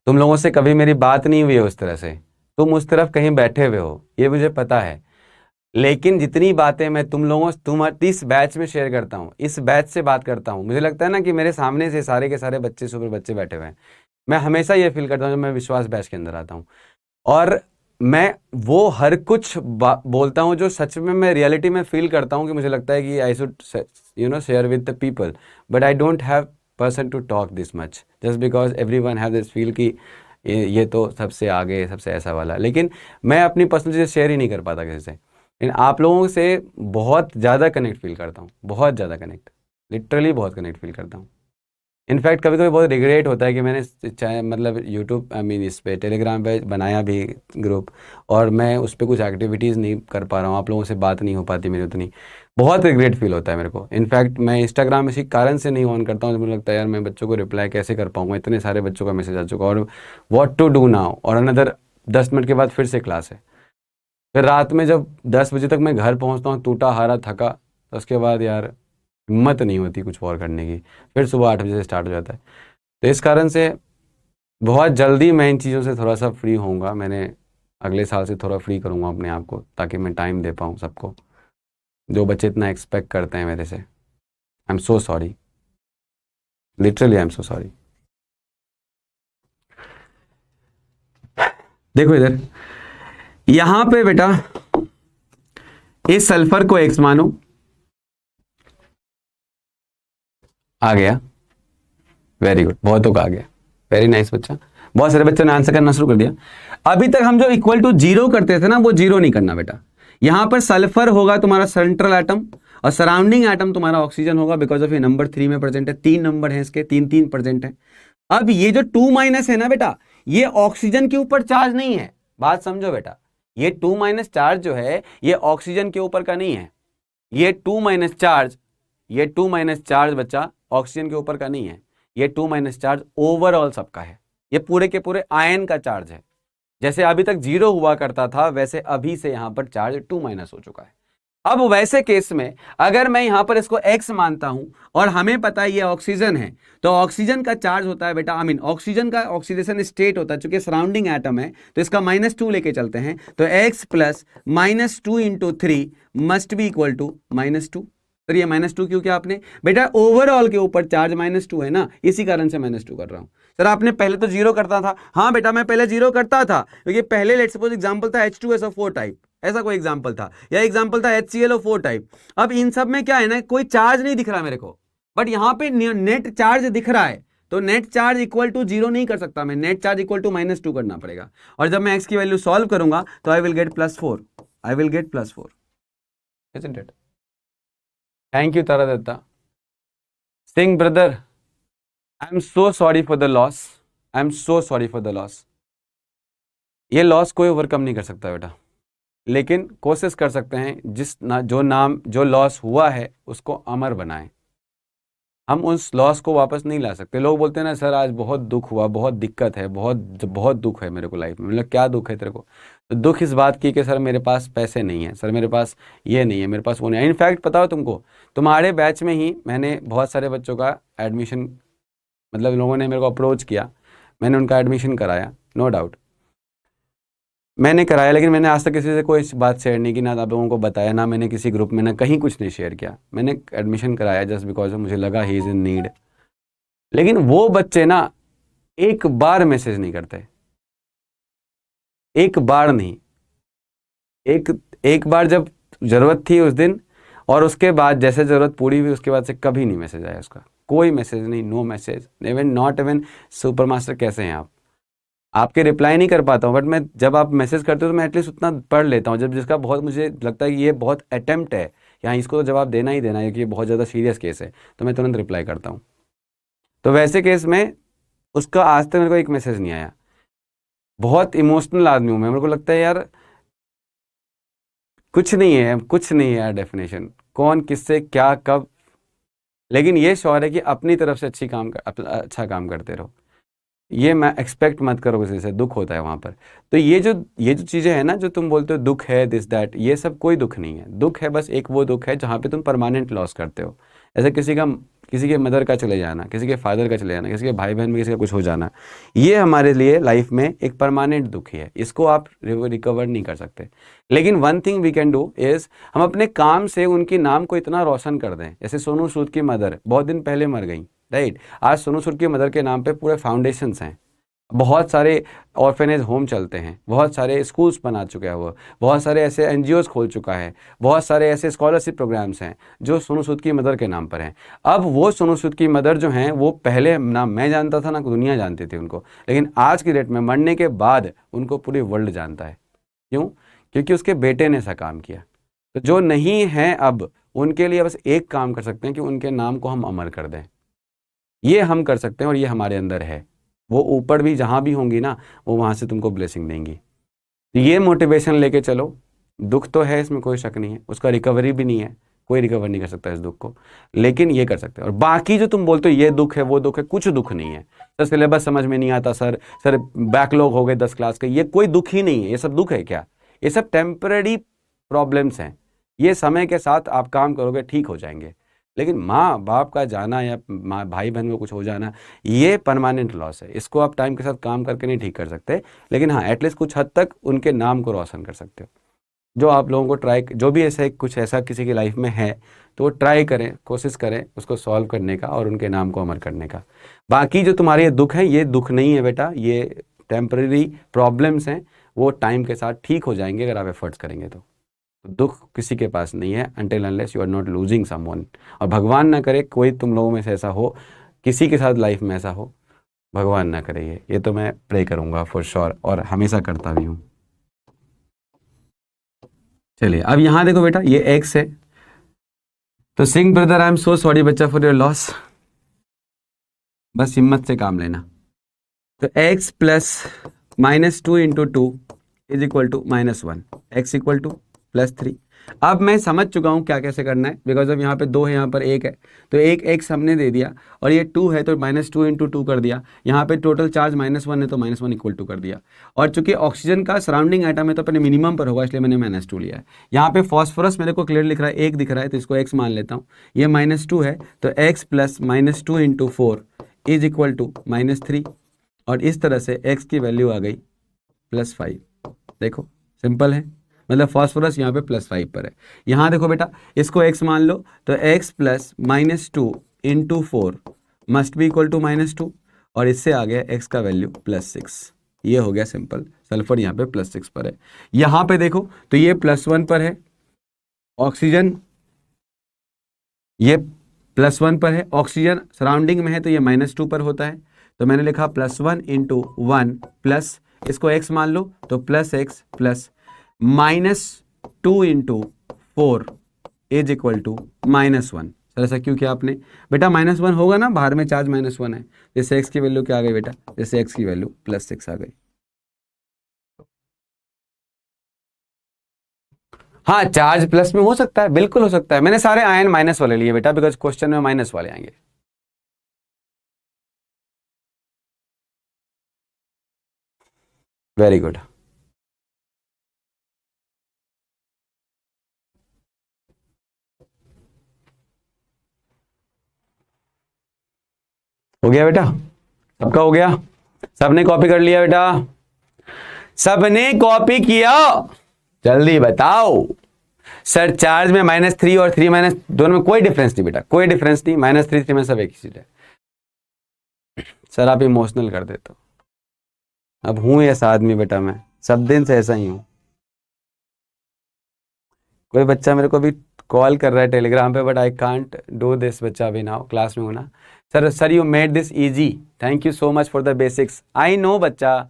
तुम लोगों से कभी मेरी बात नहीं हुई है उस तरह से, तुम उस तरफ कहीं बैठे हुए हो, ये मुझे पता है। लेकिन जितनी बातें मैं तुम इस बैच में शेयर करता हूँ, इस बैच से बात करता हूँ, मुझे लगता है ना कि मेरे सामने से सारे के सारे बच्चे सुपर बच्चे बैठे हुए हैं। मैं हमेशा ये फील करता हूँ जब मैं विश्वास बैच के अंदर आता हूँ, और मैं वो हर कुछ बोलता हूँ जो सच में मैं रियलिटी में फील करता हूँ कि मुझे लगता है कि I should share with the people, but I don't have person to talk this much just because everyone have this feel कि ये तो सबसे आगे सबसे ऐसा वाला। लेकिन मैं अपनी पर्सनल चीज़ें शेयर ही नहीं कर पाता किसी से, लेकिन आप लोगों से बहुत ज़्यादा कनेक्ट फील करता हूँ, बहुत ज़्यादा कनेक्ट, लिटरली बहुत कनेक्ट फील करता हूँ। इनफैक्ट कभी कभी बहुत रिग्रेट होता है कि मैंने चाहे मतलब यूट्यूब आई मीन इस पे टेलीग्राम पे बनाया भी ग्रुप, और मैं उस पर कुछ एक्टिविटीज़ नहीं कर पा रहा हूँ, आप लोगों से बात नहीं हो पाती मेरी उतनी, बहुत रिग्रेट फील होता है मेरे को। इनफैक्ट मैं इंस्टाग्राम इसी कारण से नहीं ऑन करता हूँ, मुझे लगता है यार मैं बच्चों को रिप्लाई कैसे कर पाऊँगा, इतने सारे बच्चों का मैसेज आ चुका, और व्हाट टू डू नाउ, और अनदर 10 मिनट के बाद फिर से क्लास है। फिर रात में जब 10 बजे तक मैं घर पहुँचता हूँ टूटा हारा थका, तो उसके बाद यार हिम्मत नहीं होती कुछ और करने की, फिर सुबह 8 बजे से स्टार्ट हो जाता है। तो इस कारण से बहुत जल्दी मैं इन चीज़ों से थोड़ा सा फ्री होऊंगा, मैंने अगले साल से थोड़ा फ्री करूंगा अपने आप को, ताकि मैं टाइम दे पाऊँ सबको, जो बच्चे इतना एक्सपेक्ट करते हैं मेरे से। आई am so sorry, literally I am so sorry. देखो इधर, यहां पे बेटा इस सल्फर को एक्स मानो, आ गया, वेरी गुड, बहुतों का आ गया, वेरी नाइस बच्चा, बहुत सारे बच्चों ने आंसर करना शुरू कर दिया। अभी तक हम जो इक्वल टू जीरो करते थे ना, वो जीरो नहीं करना बेटा। यहां पर सल्फर होगा तुम्हारा सेंट्रल एटम, और सराउंडिंग एटम तुम्हारा ऑक्सीजन होगा, बिकॉज ऑफ ये नंबर 3 में प्रेजेंट है, 3 नंबर है इसके, 3 प्रेजेंट है। अब ये जो 2- है ना बेटा, ये ऑक्सीजन के ऊपर चार्ज नहीं है, बात समझो बेटा। ये 2- चार्ज जो है ये ऑक्सीजन के ऊपर का नहीं है, ये 2- चार्ज, ये 2- चार्ज बच्चा ऑक्सीजन के ऊपर का नहीं है, ये 2- चार्ज ओवरऑल सबका है, ये पूरे के पूरे आयन का चार्ज है। जैसे अभी तक जीरो हुआ करता था, वैसे अभी से यहां पर चार्ज 2- हो चुका है। अब वैसे केस में अगर मैं यहां पर इसको x मानता हूं, और हमें पता है ये ऑक्सीजन है, तो ऑक्सीजन का चार्ज होता है बेटा, आई मीन ऑक्सीजन का ऑक्सीडेशन स्टेट होता है, चूंकि सराउंडिंग एटम है तो इसका -2 लेके चलते हैं, तो x plus -2 into 3 must be equal to -2। Sir ये -2 क्यों, क्या आपने बेटा ओवरऑल के ऊपर चार्ज -2 है ना, इसी कारण से -2 कर रहा हूं। सर आपने पहले तो जीरो करता था, हाँ बेटा मैं पहले जीरो करता था, क्योंकि पहले लेट्स सपोज एग्जांपल था H2SO4 टाइप, ऐसा कोई एग्जांपल था, या एग्जांपल था HClO4 टाइप। अब इन सब में क्या है ना, कोई चार्ज नहीं दिख रहा मेरे को, बट यहां पे नेट चार्ज दिख रहा है, तो net charge equal to zero नहीं कर सकता मैं, नेट चार्ज इक्वल टू -2 करना पड़ेगा। और जब मैं x की वैल्यू सॉल्व करूंगा तो I will get +4, I will get +4, isn't it? Thank you Tara Datta Singh brother, I am so sorry for the loss, I am so sorry for the loss. ये loss कोई ओवरकम नहीं कर सकता बेटा, लेकिन कोशिश कर सकते हैं जो लॉस हुआ है उसको अमर बनाएं। हम उस लॉस को वापस नहीं ला सकते। लोग बोलते हैं ना सर आज बहुत दुख हुआ, बहुत दिक्कत है, बहुत बहुत दुख है मेरे को लाइफ में। मतलब क्या दुख है तेरे को? तो दुख इस बात की कि सर मेरे पास पैसे नहीं है, सर मेरे पास ये नहीं है, मेरे पास वो नहीं है। इनफैक्ट पता हो तुमको, तुम्हारे बैच में ही मैंने बहुत सारे बच्चों का एडमिशन, मतलब लोगों ने मेरे को अप्रोच किया, मैंने उनका एडमिशन कराया, नो डाउट। मैंने कराया, लेकिन मैंने आज तक किसी से कोई बात शेयर नहीं की, ना आप लोगों को बताया, ना मैंने किसी ग्रुप में, ना कहीं कुछ नहीं शेयर किया। मैंने एडमिशन कराया जस्ट बिकॉज मुझे लगा ही इज़ इन नीड। लेकिन वो बच्चे ना एक बार मैसेज नहीं करते, एक बार नहीं, एक एक बार जब ज़रूरत थी उस दिन, और उसके बाद जैसे ज़रूरत पूरी हुई उसके बाद से कभी नहीं मैसेज आया उसका, कोई मैसेज नहीं, no message, even not even super master कैसे हैं आप, आपके रिप्लाई नहीं कर पाता हूँ, बट मैं जब आप मैसेज करते हो तो मैं एटलीस्ट उतना पढ़ लेता हूँ, जब जिसका बहुत मुझे लगता है कि ये बहुत अटेम्प्ट है, यहाँ इसको तो जवाब देना ही देना है कि ये बहुत ज़्यादा सीरियस केस है, तो मैं तुरंत रिप्लाई करता हूँ। तो वैसे केस में उसका आज तक मेरे को एक मैसेज नहीं आया। बहुत इमोशनल आदमी हूँ मैं, मेरे को लगता है यार कुछ नहीं है, कुछ नहीं है यार डेफिनेशन, कौन किससे क्या कब, लेकिन ये श्योर है कि अपनी तरफ से अच्छा काम करते रहो। ये मैं एक्सपेक्ट मत करो किसी से, दुख होता है वहाँ पर। तो ये जो चीज़ें हैं ना, जो तुम बोलते हो दुख है दिस दैट, ये सब कोई दुख नहीं है। दुख है बस एक वो दुख है जहाँ पे तुम परमानेंट लॉस करते हो, ऐसे किसी के मदर का चले जाना, किसी के फादर का चले जाना, किसी के भाई बहन में किसी का कुछ हो जाना, ये हमारे लिए लाइफ में एक परमानेंट दुख ही है, इसको आप रिकवर नहीं कर सकते। लेकिन one thing we can do is, हम अपने काम से उनके नाम को इतना रोशन कर दें। जैसे सोनू सूद की मदर बहुत दिन पहले मर गई, राइट, आज सोनू सूद की मदर के नाम पे पूरे फाउंडेशंस हैं, बहुत सारे ऑर्फेनेज होम चलते हैं, बहुत सारे स्कूल्स बना चुका है वो, बहुत सारे ऐसे एनजीओज खोल चुका है, बहुत सारे ऐसे स्कॉलरशिप प्रोग्राम्स हैं जो सोनू सूद की मदर के नाम पर हैं। अब वो सोनू सूद की मदर जो हैं वो पहले ना मैं जानता था ना दुनिया जानती थी उनको, लेकिन आज की डेट में मरने के बाद उनको पूरी वर्ल्ड जानता है। क्यों? क्योंकि उसके बेटे ने ऐसा काम किया। तो जो नहीं है अब, उनके लिए बस एक काम कर सकते हैं कि उनके नाम को हम अमर कर दें। ये हम कर सकते हैं और ये हमारे अंदर है। वो ऊपर भी जहाँ भी होंगी ना, वो वहाँ से तुमको ब्लेसिंग देंगी। तो ये मोटिवेशन लेके चलो। दुख तो है, इसमें कोई शक नहीं है, उसका रिकवरी भी नहीं है, कोई रिकवर नहीं कर सकता इस दुख को, लेकिन ये कर सकते हैं। और बाकी जो तुम बोलते हो ये दुख है वो दुख है, कुछ दुख नहीं है। सर सिलेबस समझ में नहीं आता, सर बैकलॉग हो गए 10 क्लास के, ये कोई दुख ही नहीं है। ये सब दुख है क्या? ये सब टेम्पररी प्रॉब्लम्स हैं, ये समय के साथ आप काम करोगे ठीक हो जाएंगे। लेकिन माँ बाप का जाना या माँ भाई बहन को कुछ हो जाना, ये परमानेंट लॉस है, इसको आप टाइम के साथ काम करके नहीं ठीक कर सकते। लेकिन हाँ, एटलीस्ट कुछ हद तक उनके नाम को रोशन कर सकते हो। जो आप लोगों को ट्राई, जो भी ऐसा कुछ ऐसा किसी की लाइफ में है, तो वो ट्राई करें, कोशिश करें उसको सॉल्व करने का और उनके नाम को अमर करने का। बाकी जो तुम्हारे ये दुख है, ये दुख नहीं है बेटा, ये टेम्पररी प्रॉब्लम्स हैं, वो टाइम के साथ ठीक हो जाएंगे अगर आप एफर्ट्स करेंगे तो। दुख किसी के पास नहीं है until unless you are not losing someone. और भगवान ना करे कोई तुम लोगों में से ऐसा हो, किसी के साथ लाइफ में ऐसा हो, भगवान ना करे। ये तो मैं प्रे करूंगा फॉर श्योर, और हमेशा करता भी हूँ। चलिए अब यहाँ देखो बेटा, ये एक्स है, तो Singh brother I am so sorry बच्चा फॉर योर लॉस, बस हिम्मत से काम लेना। तो x plus -2 into 2 is equal to -1, x equal to +3। अब मैं समझ चुका हूँ क्या कैसे करना है, बिकॉज अब यहाँ पे 2 है, यहाँ पर 1 है, तो एक x हमने दे दिया, और ये 2 है तो -2 इंटू 2 कर दिया। यहाँ पे टोटल चार्ज -1 है तो -1 इक्वल टू कर दिया। और चूंकि ऑक्सीजन का सराउंडिंग आइटम है तो अपने मिनिमम पर होगा, इसलिए मैंने -2 लिया है। यहाँ पे फॉस्फोरस मेरे को क्लियर लिख रहा है, 1 दिख रहा है, तो इसको x मान लेता हूँ। ये -2 है तो x plus -2 into 4 is equal to -3, और इस तरह से x की वैल्यू आ गई +5। देखो सिंपल है, मतलब फॉस्फोरस यहाँ पे +5 पर है। यहाँ देखो बेटा, इसको x मान लो, तो x plus -2 into 4 must be equal to -2, और इससे आ गया x का वैल्यू +6। ये हो गया सिंपल, सल्फर यहाँ पे +6 पर है। यहाँ पे देखो तो ये +1 पर है, ऑक्सीजन ये +1 पर है, ऑक्सीजन सराउंडिंग में है तो ये -2 पर होता है। तो मैंने लिखा +1 इंटू 1 प्लस, इसको x मान लो तो +x plus -2 into 4 is equal to -1। Sir ऐसा क्यों किया आपने? बेटा -1 होगा ना, बाहर में चार्ज -1 है, जैसे x की वैल्यू क्या आ गई बेटा, जैसे x की वैल्यू +6 आ गई। हाँ, चार्ज प्लस में हो सकता है, बिल्कुल हो सकता है। मैंने सारे आयन माइनस वाले लिए बेटा, बिकॉज क्वेश्चन में माइनस वाले आएंगे। Very good. हो गया बेटा, सबका हो गया, सबने कॉपी कर लिया बेटा? सबने कॉपी किया, जल्दी बताओ। सर चार्ज में -3 और 3 दोनों में कोई डिफरेंस नहीं बेटा, कोई डिफरेंस नहीं। -3 3 में सब एक ही चीज है। सर आप इमोशनल कर देते हो। अब हूं ऐसा आदमी बेटा, मैं सब दिन से ऐसा ही हूं। कोई बच्चा मेरे को भी कॉल कर रहा है टेलीग्राम पे, but I can't do this बच्चा अभी नाउ, क्लास में हूं ना। Sir you made this easy, thank you so much for the basics. I know बच्चा,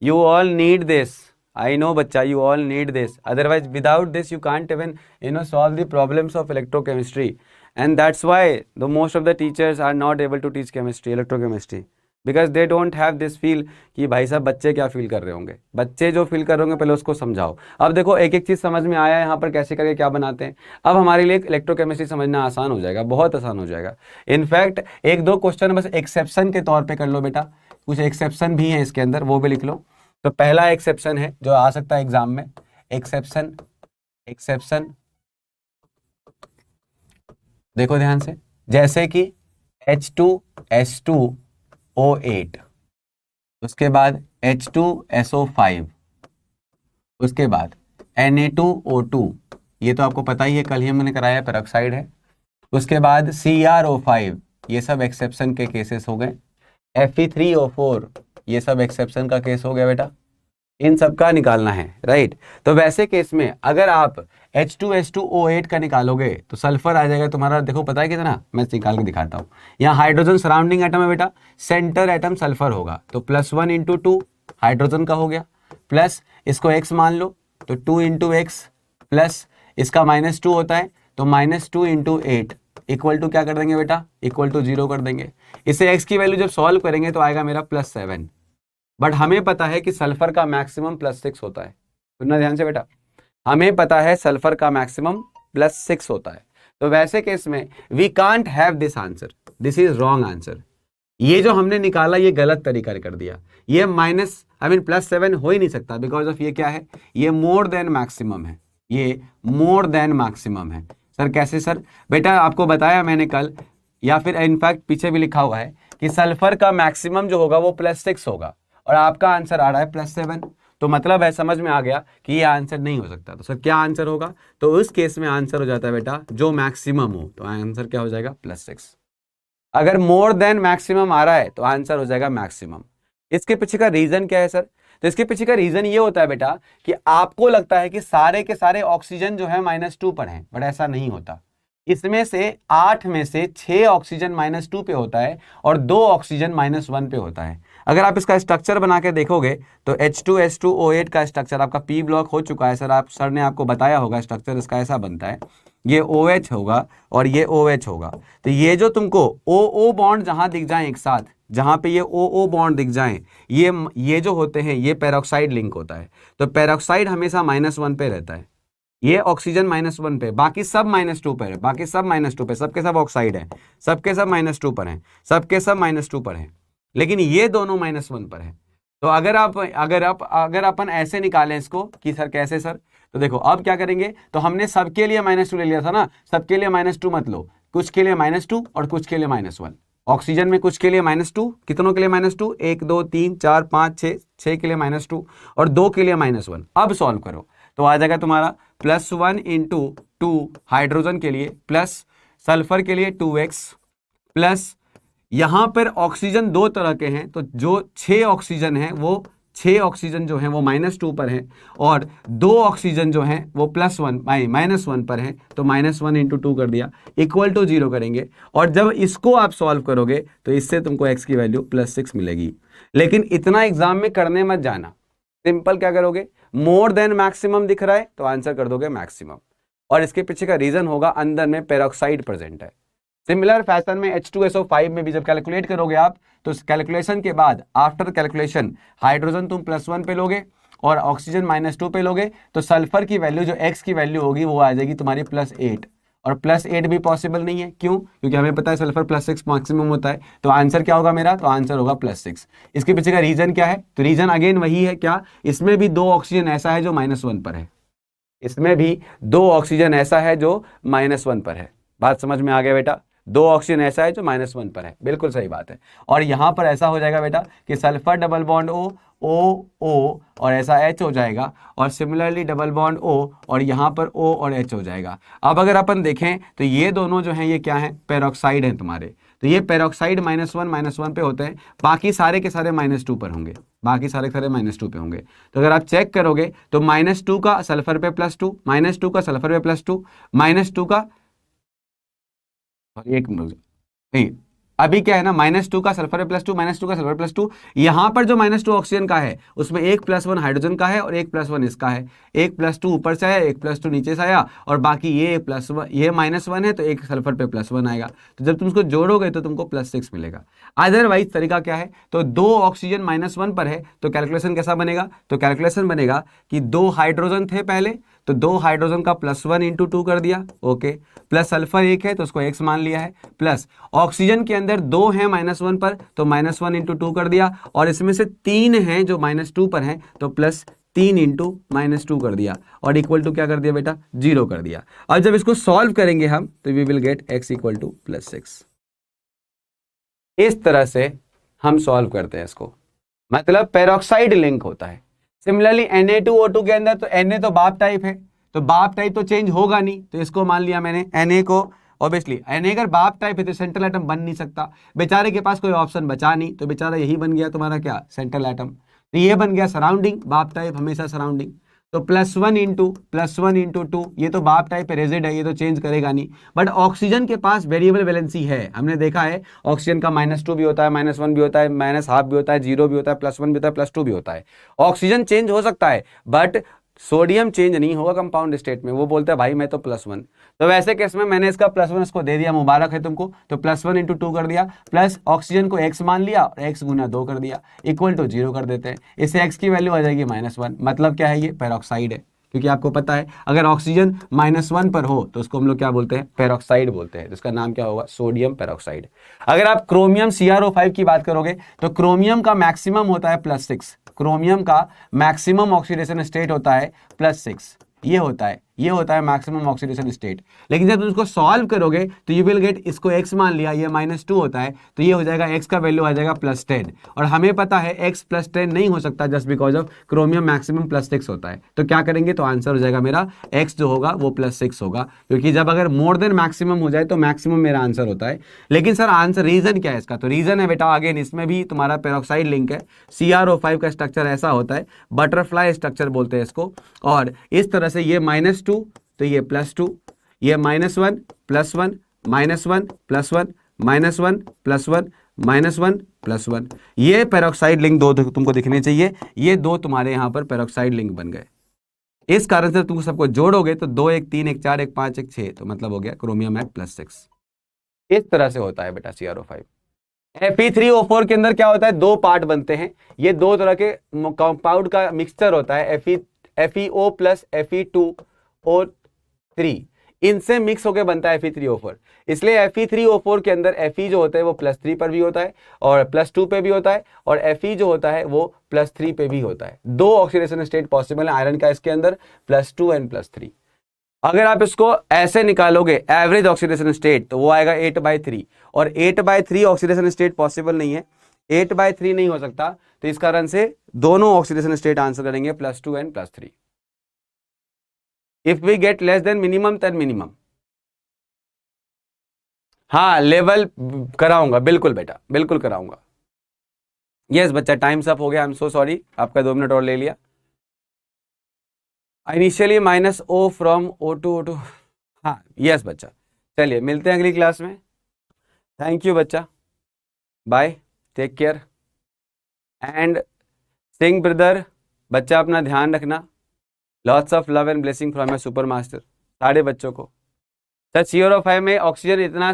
you all need this, I know बच्चा, you all need this, otherwise without this you can't even solve the problems of electrochemistry, and that's why the most of the teachers are not able to teach chemistry, electrochemistry, because they don't have this feel कि भाई साहब बच्चे क्या feel कर रहे होंगे। बच्चे जो फील कर रहे होंगे पहले उसको समझाओ। अब देखो एक एक चीज़ समझ में आया यहाँ पर कैसे करके क्या बनाते हैं। अब हमारे लिए इलेक्ट्रोकेमिस्ट्री समझना आसान हो जाएगा, बहुत आसान हो जाएगा। इनफैक्ट एक दो क्वेश्चन बस एक्सेप्शन के तौर पर कर लो बेटा, कुछ एक्सेप्शन भी है इसके अंदर, वो भी लिख लो। तो पहला एक्सेप्शन है जो आ सकता है एग्जाम में, एक्सेप्शन देखो ध्यान से, जैसे कि H2S2O8, उसके बाद H2SO5, उसके बाद Na2O2, ये तो आपको पता ही है, कल ही हमने कराया, पेरोक्साइड है। उसके बाद CrO5, ये सब एक्सेप्शन के केसेस हो गए। Fe3O4, ये सब एक्सेप्शन का केस हो गया बेटा, इन सब का निकालना है, राइट। तो वैसे केस में अगर आप H2S2O8 का निकालोगे तो सल्फर आ जाएगा तुम्हारा, देखो पता है कितना, मैं निकाल के दिखाता हूँ। यहाँ हाइड्रोजन सराउंडिंग एटम है बेटा, सेंटर एटम सल्फर होगा, तो +1 × 2 हाइड्रोजन का हो गया, प्लस इसको x मान लो तो 2 × x, प्लस इसका -2 होता है तो -2 × 8 इक्वल टू क्या कर देंगे बेटा, इक्वल टू 0 कर देंगे। इसे x की वैल्यू जब सॉल्व करेंगे तो आएगा मेरा +7, बट हमें पता है कि सल्फर का मैक्सिमम +6 होता है। सुनना ध्यान से बेटा, हमें पता है सल्फर का मैक्सिमम +6 होता है। तो वैसे केस में we can't have this answer, this is wrong answer. ये जो हमने निकाला ये गलत तरीका कर दिया, ये +7 हो ही नहीं सकता, बिकॉज ऑफ ये क्या है, ये मोर देन मैक्सिमम है, ये मोर देन मैक्सिमम है। सर कैसे सर, बेटा आपको बताया मैंने कल, या फिर इनफैक्ट पीछे भी लिखा हुआ है कि सल्फर का मैक्सिमम जो होगा वो +6 होगा, और आपका आंसर आ रहा है +7, तो मतलब है समझ में आ गया कि ये आंसर नहीं हो सकता। तो सर क्या आंसर होगा, तो उस केस में आंसर हो जाता है बेटा जो मैक्सिमम हो, तो आंसर क्या हो जाएगा +6। अगर मोर देन मैक्सिमम आ रहा है तो आंसर हो जाएगा मैक्सिमम। इसके पीछे का रीजन क्या है सर, तो इसके पीछे का रीजन ये होता है बेटा कि आपको लगता है कि सारे के सारे ऑक्सीजन जो है -2 पर हैं, बट ऐसा नहीं होता। इसमें से 8 में से 6 ऑक्सीजन -2 पे होता है और 2 ऑक्सीजन -1 पे होता है। अगर आप इसका स्ट्रक्चर बना के देखोगे तो H2S2O8 का स्ट्रक्चर आपका P ब्लॉक हो चुका है सर, सर ने आपको बताया होगा स्ट्रक्चर इसका ऐसा बनता है, ये OH होगा और ये OH होगा। तो ये जो तुमको OO बॉन्ड जहां दिख जाए एक साथ, जहां पे ये OO बॉन्ड दिख जाए, ये जो होते हैं ये पेरोक्साइड लिंक होता है। तो पेरोक्साइड हमेशा -1 पे रहता है, ये ऑक्सीजन -1 पे, बाकी सब -2 पर है, बाकी सब -2 पे, सबके सब ऑक्साइड है, सबके सब -2 पर हैं, सबके सब -2 पर हैं, लेकिन ये दोनों -1 पर है। तो अगर अपन ऐसे निकालें इसको कि सर कैसे सर, तो देखो अब क्या करेंगे, तो हमने सबके लिए -2 ले लिया था ना, सबके लिए -2 मत लो, कुछ के लिए -2 और कुछ के लिए -1। ऑक्सीजन में कुछ के लिए -2, कितनों के लिए -2, 1 2 3 4 5 6 के लिए -2 और 2 के लिए -1। अब सॉल्व करो तो आ जाएगा तुम्हारा +1 × 2 हाइड्रोजन के लिए, प्लस सल्फर के लिए 2x, प्लस यहां पर ऑक्सीजन 2 तरह के हैं, तो जो 6 ऑक्सीजन है वो 6 ऑक्सीजन जो है वो -2 पर है और 2 ऑक्सीजन जो है वो -1 पर है, तो -1 × 2 कर दिया, इक्वल टू 0 करेंगे। और जब इसको आप सॉल्व करोगे तो इससे तुमको x की वैल्यू +6 मिलेगी। लेकिन इतना एग्जाम में करने मत जाना, सिंपल क्या करोगे, मोर देन मैक्सिमम दिख रहा है तो आंसर कर दोगे मैक्सिमम, और इसके पीछे का रीजन होगा अंदर में पेरोक्साइड प्रेजेंट है। सिमिलर फैशन में H2SO5 में भी जब कैलकुलेट करोगे आप, तो कैलकुलेशन के बाद आफ्टर कैलकुलेशन हाइड्रोजन तुम +1 पे लोगे और ऑक्सीजन -2 पे लोगे, तो सल्फर की वैल्यू जो x की वैल्यू होगी वो आ जाएगी तुम्हारी +8, और +8 भी पॉसिबल नहीं है, क्यों, क्योंकि हमें पता है सल्फर +6 मैक्सिमम होता है। तो आंसर क्या होगा मेरा, तो आंसर होगा +6। इसके पीछे का रीजन क्या है, तो रीजन अगेन वही है, क्या, इसमें भी 2 ऑक्सीजन ऐसा है जो -1 पर है, इसमें भी 2 ऑक्सीजन ऐसा है जो -1 पर है। बात समझ में आ गया बेटा, दो ऑक्सीजन ऐसा है जो -1 पर है, बिल्कुल सही बात है। और यहाँ पर ऐसा हो जाएगा बेटा कि sulphur double bond O, O O और ऐसा H हो जाएगा, और सिमिलरली डबल बॉन्ड O और यहाँ पर O और H हो जाएगा। अब अगर अपन देखें तो ये दोनों जो हैं ये क्या है, पेरोक्साइड हैं तुम्हारे। तो ये पेरोक्साइड -1 पे होते हैं, बाकी सारे के सारे -2 पर होंगे, बाकी सारे के सारे -2 पे होंगे। तो अगर आप चेक करोगे तो -2 का सल्फर पे +2, -2 का सल्फर पे +2, -2 का एक नहीं, अभी क्या है ना, -2 का सल्फर पे +2, -2 का सल्फर +2, यहां पर जो -2 ऑक्सीजन का है उसमें एक +1 हाइड्रोजन का है और एक +1 इसका है। एक +2 ऊपर से आया, एक +2 नीचे से आया, और बाकी ये +1, ये -1 है तो एक सल्फर पे +1 आएगा। तो जब तुम उसको जोड़ोगे तो तुमको +6 मिलेगा। अदरवाइज तरीका क्या है, तो दो ऑक्सीजन -1 पर है तो कैलकुलेशन कैसा बनेगा, तो कैलकुलेशन बनेगा कि दो हाइड्रोजन थे पहले, तो दो हाइड्रोजन का +1 × 2 कर दिया, ओके, प्लस सल्फर एक है तो उसको x मान लिया है, प्लस ऑक्सीजन के अंदर दो हैं -1 पर तो -1 × 2 कर दिया, और इसमें से तीन हैं जो -2 पर हैं तो +3 × -2 कर दिया, और इक्वल टू क्या कर दिया बेटा, 0 कर दिया। और जब इसको सॉल्व करेंगे हम तो वी विल गेट x = +6। इस तरह से हम सॉल्व करते हैं इसको, मतलब पेरोक्साइड लिंक होता है। सिमिलरली Na2O2 के अंदर तो Na तो बाप टाइप है, तो बाप टाइप तो चेंज होगा नहीं, तो इसको मान लिया मैंने Na को। ऑब्वियसली Na अगर बाप टाइप है तो सेंट्रल एटम बन नहीं सकता, बेचारे के पास कोई ऑप्शन बचा नहीं, तो बेचारा यही बन गया तुम्हारा क्या, सेंट्रल एटम। तो ये बन गया सराउंडिंग, बाप टाइप हमेशा सराउंडिंग। तो +1 × 2, ये तो बाप टाइप रेजिड है, ये तो चेंज करेगा नहीं। बट ऑक्सीजन के पास वेरिएबल वैलेंसी है, हमने देखा है ऑक्सीजन का -2 भी होता है, -1 भी होता है, -½ भी होता है, 0 भी होता है, +1 भी होता है, +2 भी होता है। ऑक्सीजन चेंज हो सकता है बट सोडियम चेंज नहीं होगा कंपाउंड स्टेट में। वो बोलता है भाई मैं तो +1, तो वैसे केस में मैंने इसका +1 इसको दे दिया, मुबारक है तुमको। तो +1 × 2 कर दिया, प्लस ऑक्सीजन को x मान लिया और x × 2 कर दिया, इक्वल टू 0 कर देते हैं। इससे x की वैल्यू आ जाएगी -1। मतलब क्या है, ये पेरोक्साइड है, क्योंकि आपको पता है अगर ऑक्सीजन -1 पर हो तो उसको हम लोग क्या बोलते हैं, पेरोक्साइड बोलते हैं। जिसका नाम क्या होगा, सोडियम पेरोक्साइड। अगर आप क्रोमियम CrO5 की बात करोगे तो क्रोमियम का मैक्सिमम होता है +6, क्रोमियम का मैक्सिमम ऑक्सीडेशन स्टेट होता है +6, ये होता है मैक्सिमम ऑक्सीडेशन स्टेट। लेकिन जब तुम उसको सॉल्व करोगे तो यू विल गेट, इसको x मान लिया, ये -2 होता है तो ये हो जाएगा, x का वैल्यू आ जाएगा +10, और हमें पता है x +10 नहीं हो सकता just because of chromium maximum +6 होता है। तो क्या करेंगे, तो आंसर हो जाएगा मेरा x जो होगा वो +6 होगा, क्योंकि जब अगर मोर देन मैक्सिमम हो जाए तो मैक्सिमम मेरा आंसर होता है। लेकिन सर आंसर, रीजन क्या है इसका, तो रीजन है बेटा अगेन इसमें भी तुम्हारा पेरोक्साइड लिंक है। CrO5 का स्ट्रक्चर ऐसा होता है, बटरफ्लाई स्ट्रक्चर बोलते हैं इसको, और इस तरह से ये -2 तो ये +2, ये -1 +1 -1 +1 -1 +1 -1 +1, ये पेरोक्साइड लिंक दो तुमको दिखने चाहिए। ये दो तुम्हारे यहां पर पेरोक्साइड लिंक बन गए। इस कारण से तुमको सबको जोड़ोगे तो 2 1 3 1 4 1 5 1 6, तो मतलब हो गया क्रोमियम है +6। इस तरह से होता है बेटा CrO5। Fe3O4 के अंदर क्या होता है, दो पार्ट बनते हैं। ये दो तरह के कंपाउंड का मिक्सचर होता है, FeO + Fe2O3, इनसे मिक्स होकर बनता है Fe3O4। इसलिए Fe3O4 के अंदर Fe जो होता है वो +3 पर भी होता है और +2 पे भी होता है, और Fe जो होता है वो +3 पे भी होता है। दो ऑक्सीडेशन स्टेट पॉसिबल है आयरन का इसके अंदर, +2 और +3। अगर आप इसको ऐसे निकालोगे एवरेज ऑक्सीडेशन स्टेट तो वो आएगा 8/3, और 8/3 ऑक्सीडेशन स्टेट पॉसिबल नहीं है, 8/3 नहीं हो सकता। तो इस कारण से दोनों ऑक्सीडेशन स्टेट आंसर करेंगे +2 और +3। If we get less than minimum than minimum. हाँ लेवल कराऊंगा, बिल्कुल बेटा बिल्कुल कराऊंगा। यस बच्चा, टाइम्स अप हो गया, आई एम सो सॉरी, आपका 2 मिनट और ले लिया। Initially -O from O2O2। हाँ यस बच्चा, चलिए मिलते हैं अगली क्लास में। थैंक यू बच्चा, bye, take care. And Singh brother, बच्चा अपना ध्यान रखना। Lots of love and blessing from my super master सारे बच्चों को। सर CrO5 में ऑक्सीजन इतना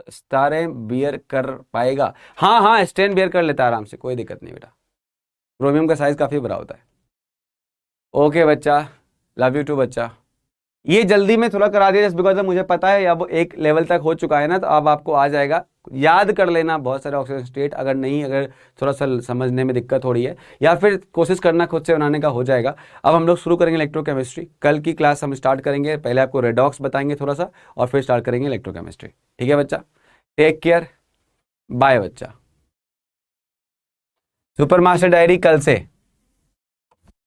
स्टारें बियर कर पाएगा? हाँ हाँ, स्ट्रेन बियर कर लेता है आराम से, कोई दिक्कत नहीं बेटा। क्रोमियम का साइज काफ़ी बड़ा होता है। ओके बच्चा, लव यू टू बच्चा। ये जल्दी में थोड़ा करा दिया जस्ट बिकॉज मुझे पता है अब एक लेवल तक हो चुका है ना, तो अब आपको आ जाएगा, याद कर लेना बहुत सारे ऑक्सीजन स्टेट। अगर नहीं, अगर थोड़ा सा समझने में दिक्कत हो रही है या फिर कोशिश करना खुद से बनाने का, हो जाएगा। अब हम लोग शुरू करेंगे इलेक्ट्रोकेमिस्ट्री। कल की क्लास हम स्टार्ट करेंगे, पहले आपको रेडॉक्स बताएंगे थोड़ा सा और फिर स्टार्ट करेंगे इलेक्ट्रोकेमिस्ट्री। ठीक है बच्चा, टेक केयर, बाय बच्चा। सुपर मास्टर डायरी कल से